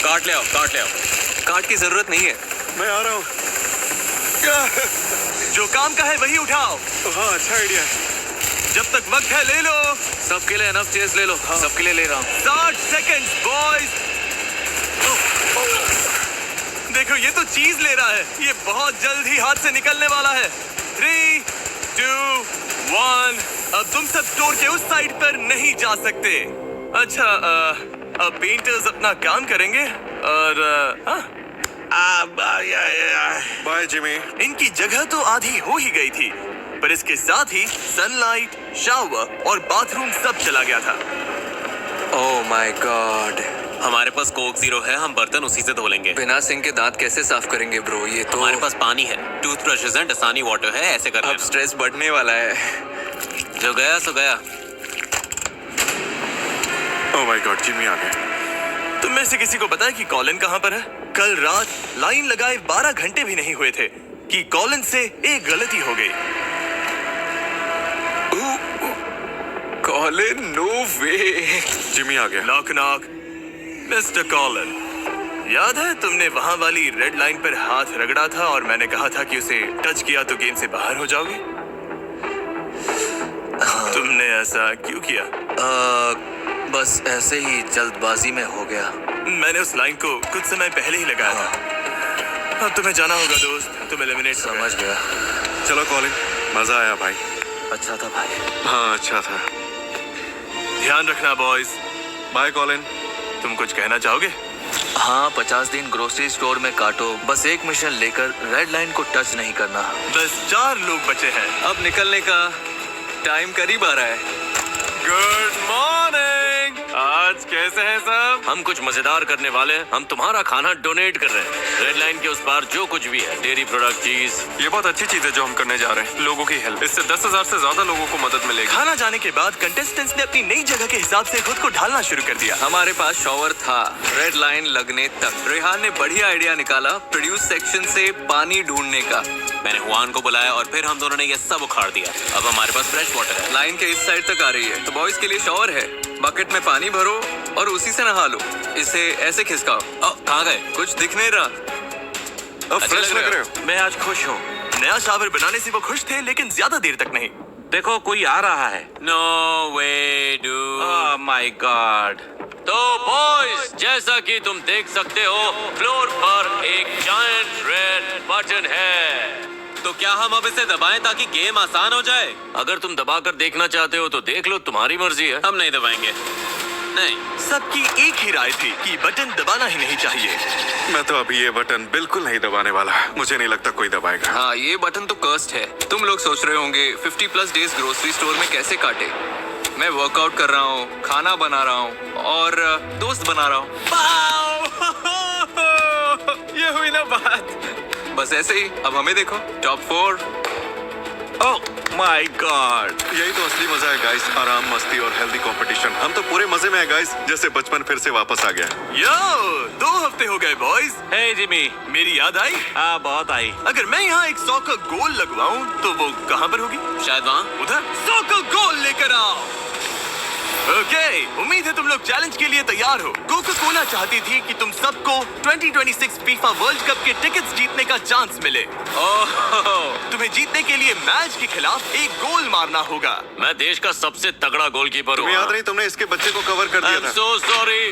काट ले आओ, काट ले आओ। काट की जरूरत नहीं है। मैं आ रहा हूँ। जो काम का है वही उठाओ। हाँ, अच्छा आइडिया है। जब तक वक्त है ले लो। सबके लिए एनफ चेयर्स ले लो। हाँ। सबके लिए ले रहा हूँ। 60 सेकंड्स बॉयज। देखो, ये तो चीज ले रहा है। ये बहुत जल्द ही हाथ से निकलने वाला है। 3, 2, 1। अब तुम सब स्टोर के उस साइड पर नहीं जा सकते। अच्छा, अब पेंटर्स अपना काम करेंगे, और बाय जिमी। इनकी जगह तो आधी हो ही गई थी, पर इसके साथ ही सनलाइट, शावर और बाथरूम सब चला गया था। ओह माय गॉड, हमारे पास कोक ज़ीरो है, हम बर्तन उसी से धो लेंगे। बिना सिंक के दांत कैसे साफ करेंगे ब्रो? ये तो हमारे पास पानी है, टूथब्रशेस हैं, डसानी वाटर है, ऐसे कर अब लेना। स्ट्रेस बढ़ने वाला है। जो गया सो गया। ओह माय गॉड, जिमी आ गए। तुम में से किसी को पता है कि कॉलिन कहाँ पर है? कल रात लाइन लगाए 12 घंटे भी नहीं हुए थे कि कॉलिन से एक गलती हो गई। कॉलिन, नो वे। जिमी आ गया। Knock knock. मिस्टर कॉलिन, याद है तुमने वहां वाली रेड लाइन पर हाथ रगड़ा था और मैंने कहा था कि उसे टच किया तो गेम से बाहर हो जाओगे? तुमने ऐसा क्यों किया? बस ऐसे ही जल्दबाजी में हो गया। मैंने उस लाइन को कुछ समय पहले ही लगाया था। अब तुम्हें जाना होगा दोस्त, तुम एलिमिनेट समझ गया। चलो कॉलिन, मजा आया भाई। अच्छा था भाई। हाँ, अच्छा था। ध्यान रखना बॉयज। Bye Colin. तुम कुछ कहना चाहोगे? हाँ, 50 दिन ग्रोसरी स्टोर में काटो, बस एक मिशन लेकर रेड लाइन को टच नहीं करना। बस 4 लोग बचे हैं। अब निकलने का टाइम करीब आ रहा है। Good morning. आज कैसे हैं सब? हम कुछ मजेदार करने वाले हैं। हम तुम्हारा खाना डोनेट कर रहे हैं। रेड लाइन के उस पार जो कुछ भी है, डेयरी प्रोडक्ट, चीज। ये बहुत अच्छी चीज है जो हम करने जा रहे हैं, लोगों की हेल्प। इससे 10,000 से ज्यादा लोगों को मदद मिलेगी। खाना जाने के बाद कंटेस्टेंट्स ने अपनी नई जगह के हिसाब से खुद को ढालना शुरू कर दिया। हमारे पास शॉवर था रेड लाइन लगने तक। रेहान ने बढ़िया आइडिया निकाला प्रोड्यूस सेक्शन से पानी ढूंढने का। मैंने हुआन को बुलाया और फिर हम दोनों ने ये सब उखाड़ दिया। अब हमारे पास फ्रेश वाटर है। लाइन के इस साइड तक आ रही है, तो बॉयज के लिए शॉवर है। बकेट में पानी भरो और उसी से नहा लो। इसे ऐसे खिसकाओ। कहाँ गए? कुछ दिख नहीं रहा। फ्रेश लग रहे हो। मैं आज खुश हूँ। नया शावर बनाने से वो खुश थे, लेकिन ज्यादा देर तक नहीं। देखो, कोई आ रहा है। No way do. Oh my god. तो बॉयज, जैसा कि तुम देख सकते हो, फ्लोर पर एक जायंट रेड बटन है। तो क्या हम अब इसे दबाएं ताकि गेम आसान हो जाए? अगर तुम दबाकर देखना चाहते हो तो देख लो, तुम्हारी मर्जी है। हम नहीं दबाएंगे। नहीं। सबकी एक ही राय थी कि बटन दबाना ही नहीं चाहिए। मैं तो अभी ये बटन बिल्कुल नहीं दबाने वाला। मुझे नहीं लगता कोई दबाएगा। हाँ, ये बटन तो कर्स्ड है। तुम लोग सोच रहे होंगे 50+ डेज ग्रोसरी स्टोर में कैसे काटे। मैं वर्कआउट कर रहा हूँ, खाना बना रहा हूँ और दोस्त बना रहा हूँ। ये हुई ना बात। बस ऐसे ही। अब हमें देखो, टॉप 4। ओह माय गॉड, यही तो असली मजा है गाइस। आराम, मस्ती और हेल्दी कंपटीशन। हम तो पूरे मजे में है गाइस, जैसे बचपन फिर से वापस आ गया। यो, 2 हफ्ते हो गए बॉयज। हे जिमी, मेरी याद आई? हाँ, बहुत आई। अगर मैं यहाँ एक 100 का गोल लगवाऊं तो वो कहाँ पर होगी? शायद वहाँ। उधर। 100 का गोल लेकर आओ। ओके, उम्मीद है तुम लोग चैलेंज के लिए तैयार हो। कोका कोला चाहती थी कि तुम सबको 2026 फीफा वर्ल्ड कप के टिकट्स जीतने का चांस मिले। तुम्हें जीतने के लिए मैच के खिलाफ एक गोल मारना होगा। मैं देश का सबसे तगड़ा गोलकीपर हूँ। तुम्हें याद नहीं, तुमने इसके बच्चे को कवर कर दिया था। so sorry।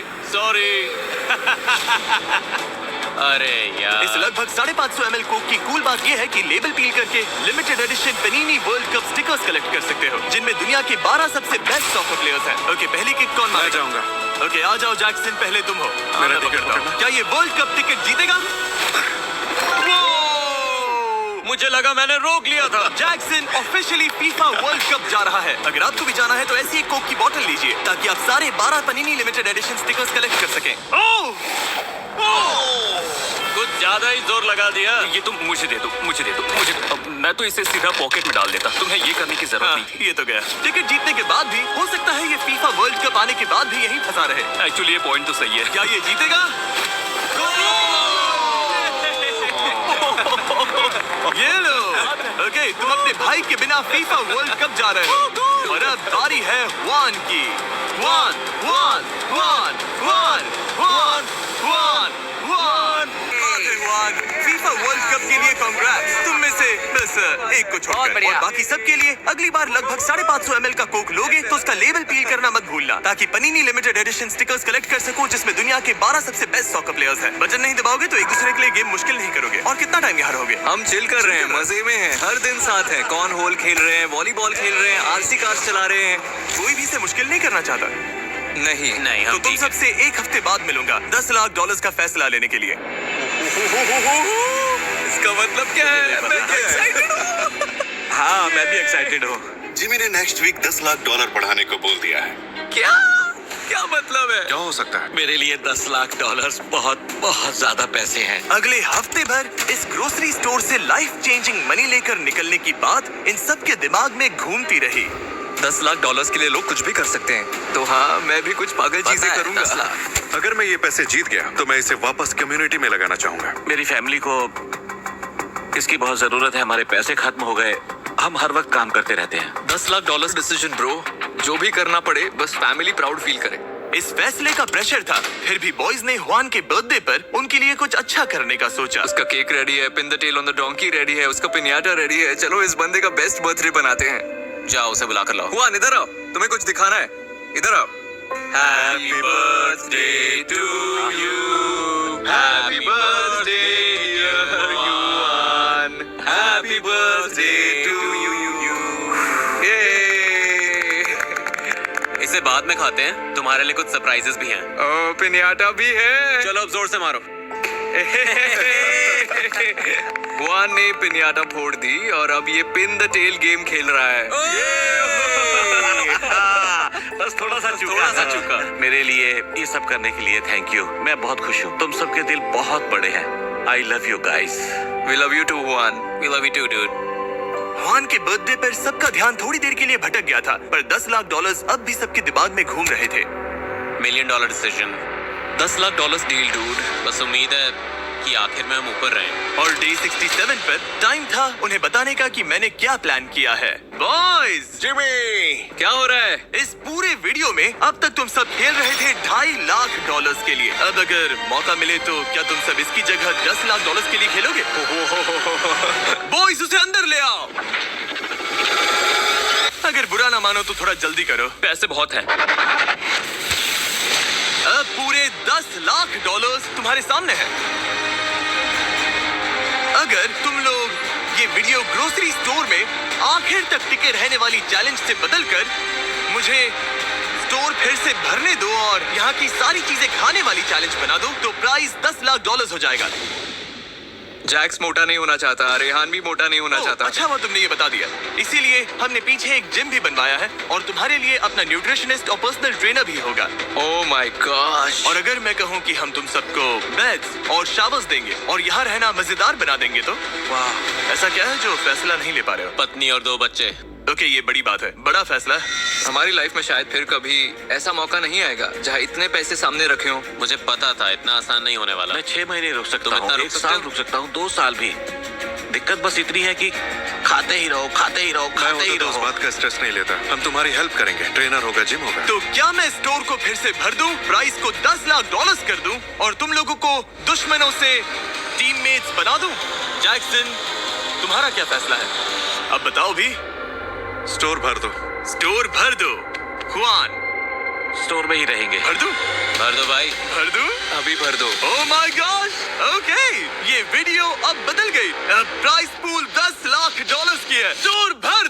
अरे यार। इस लगभग 550 ml कोक की कूल बात यह है कि लेबल पील करके limited edition Panini World Cup stickers collect कर सकते हो, जिनमें दुनिया के 12 सबसे बेस्ट सॉकर प्लेयर्स हैं। ओके, पहली किक कौन मारेगा? मैं जाऊंगा। ओके, आ जाओ जैक्सन, पहले तुम हो। मेरा टिकट पकड़ना। क्या ये वर्ल्ड कप टिकट जीतेगा? मुझे लगा मैंने रोक लिया था। Jackson officially FIFA world cup जा रहा है। अगर आपको भी जाना है तो ऐसी एक कोक की बोतल लीजिए ताकि आप सारे 12 पनीनी लिमिटेड एडिशन स्टिकर्स कलेक्ट कर सकें। कुछ ज्यादा ही जोर लगा दिया। ये तुम मुझे दे दो। मैं तो इसे सीधा पॉकेट में डाल देता। तुम्हें ये करने की जरूरत नहीं। ये तो गया। टिकट जीतने के बाद भी हो सकता है ये फीफा वर्ल्ड कप आने के बाद भी यहीं फंसा रहे। एक्चुअली ये पॉइंट तो सही है। क्या ये जीतेगा? ये लो। ओके, तुम अपने भाई के बिना फीफा वर्ल्ड कप जा रहे हो और अब बारी है हुआन की। हुआन। फीफा वर्ल्ड कप के लिए कांग्रेट्स। तुम में से बस एक को छोड़कर और बाकी सब के लिए अगली बार लगभग 550 ml का कोक लोगे तो उसका लेबल पील करना मत भूलना, ताकि पनीनी लिमिटेड एडिशन स्टिकर्स कलेक्ट कर सको जिसमें दुनिया के 12 सबसे बेस्ट सॉकर प्लेयर्स हैं। बटन नहीं दबाओगे तो एक दूसरे के लिए गेम मुश्किल नहीं करोगे। और कितना टाइम यहाँ रहोगे? हम चिल कर रहे हैं, मजे में हैं, हर दिन साथ हैं। कौन होल खेल रहे हैं, वॉलीबॉल खेल रहे हैं, आरसी कार्स चला रहे हैं। कोई भी इसे मुश्किल नहीं करना चाहता। नहीं, तो तुम सबसे एक हफ्ते बाद मिलूंगा $10 लाख का फैसला लेने के लिए। इसका मतलब क्या है? मैं एक्साइटेड हूँ। हाँ, मैं भी एक्साइटेड हूँ। जिमी ने नेक्स्ट वीक $10 लाख बढ़ाने को बोल दिया है। क्या मतलब है? क्या हो सकता है? मेरे लिए $10 लाख बहुत ज्यादा पैसे हैं। अगले हफ्ते भर इस ग्रोसरी स्टोर से लाइफ चेंजिंग मनी लेकर निकलने की बात इन सब के दिमाग में घूमती रही। $10 लाख के लिए लोग कुछ भी कर सकते हैं, तो हाँ, मैं भी कुछ पागल चीजें करूंगा। अगर मैं ये पैसे जीत गया तो मैं इसे वापस कम्युनिटी में लगाना चाहूंगा। मेरी फैमिली को इसकी बहुत जरूरत है। हमारे पैसे खत्म हो गए, हम हर वक्त काम करते रहते हैं। $10 लाख डिसीजन ब्रो। जो भी करना पड़े, बस फैमिली प्राउड फील करे। इस फैसले का प्रेशर था, फिर भी बॉयज ने हुआन के बर्थडे पर उनके लिए कुछ अच्छा करने का सोचा। उसका केक रेडी है, pin the tail on the donkey ready है, उसका पिन्याटा रेडी है। चलो इस बंदे का बेस्ट बर्थडे बनाते हैं। जाओ, उसे बुला कर लाओ। हुआन, इधर आओ, तुम्हें कुछ दिखाना है। इधर आओ। Happy birthday to you, happy birthday dear Juan, happy birthday to you. इसे बाद में खाते हैं, तुम्हारे लिए कुछ सरप्राइजेस भी हैं। ओ पिनियाटा भी है। चलो अब जोर से मारो। जुआन ने पिनियाटा फोड़ दी और अब ये पिन द टेल गेम खेल रहा है। बस थोड़ा सा चूका। मेरे लिए ये सब करने के लिए थैंक यू। मैं बहुत खुश हूँ। तुम सबके दिल बहुत बड़े हैं। I love you guys. We love you too, Juan. We love you too, dude. जुआन के बर्थडे पर सबका ध्यान थोड़ी देर के लिए भटक गया था, पर $10 लाख अब भी सबके दिमाग में घूम रहे थे। $1 million decision, $10 lakh deal, dude. बस उम्मीद है कि आखिर में हम ऊपर रहे। और डे 67 पर टाइम था उन्हें बताने का कि मैंने क्या प्लान किया है। बॉयज, जिमी, क्या हो रहा है? इस पूरे वीडियो में अब तक तुम सब खेल रहे थे $2.5 लाख के लिए। अब अगर मौका मिले तो क्या तुम सब इसकी जगह $10 लाख के लिए खेलोगे? बॉयज, उसे अंदर ले आओ। अगर बुरा ना मानो तो थोड़ा जल्दी करो, पैसे बहुत हैं। अब पूरे $10 लाख तुम्हारे सामने है। अगर तुम लोग ये वीडियो ग्रोसरी स्टोर में आखिर तक टिके रहने वाली चैलेंज से बदलकर मुझे स्टोर फिर से भरने दो और यहाँ की सारी चीजें खाने वाली चैलेंज बना दो, तो प्राइस $10 लाख हो जाएगा। जैक्स मोटा नहीं होना चाहता, रेहान भी मोटा नहीं होना चाहता। अच्छा हुआ तुमने ये बता दिया। इसीलिए हमने पीछे एक जिम भी बनवाया है और तुम्हारे लिए अपना न्यूट्रिशनिस्ट और पर्सनल ट्रेनर भी होगा। Oh my gosh. और अगर मैं कहूँ कि हम तुम सबको बेड्स और शावर्स देंगे और यहाँ रहना मजेदार बना देंगे तो वाह, ऐसा क्या है जो फैसला नहीं ले पा रहे हो? पत्नी और 2 बच्चे। ओके, ये बड़ी बात है, बड़ा फैसला है। हमारी लाइफ में शायद फिर कभी ऐसा मौका नहीं आएगा जहाँ इतने पैसे सामने रखे हों। मुझे पता था इतना आसान नहीं होने वाला। मैं 6 महीने रुक सकता तुम हूँ, इतना रुक 1 सकते साल हो? रुक सकता हूँ, 2 साल भी। दिक्कत बस इतनी है कि खाते ही रहो, खाते ही रहो, खाते ही तो उस रहो। बात का स्ट्रेस नहीं लेता। हम तुम्हारी हेल्प करेंगे। ट्रेनर होगा, जिम होगा। तो क्या मैं स्टोर को फिर से भर दूं, प्राइस को $10 लाख कर दूं और तुम लोगों को दुश्मनों से टीममेट्स बना दूं? जैक्सन, तुम्हारा क्या फैसला है? अब बताओ भी। स्टोर भर दो। स्टोर भर दो। जुआन, स्टोर में ही रहेंगे। भर दूं? भर दो भाई। भर दूं? अभी भर दो। ओह माय गॉड, ओके, ये वीडियो अब बदल गई। अब प्राइस पूल $10 लाख की है। स्टोर भर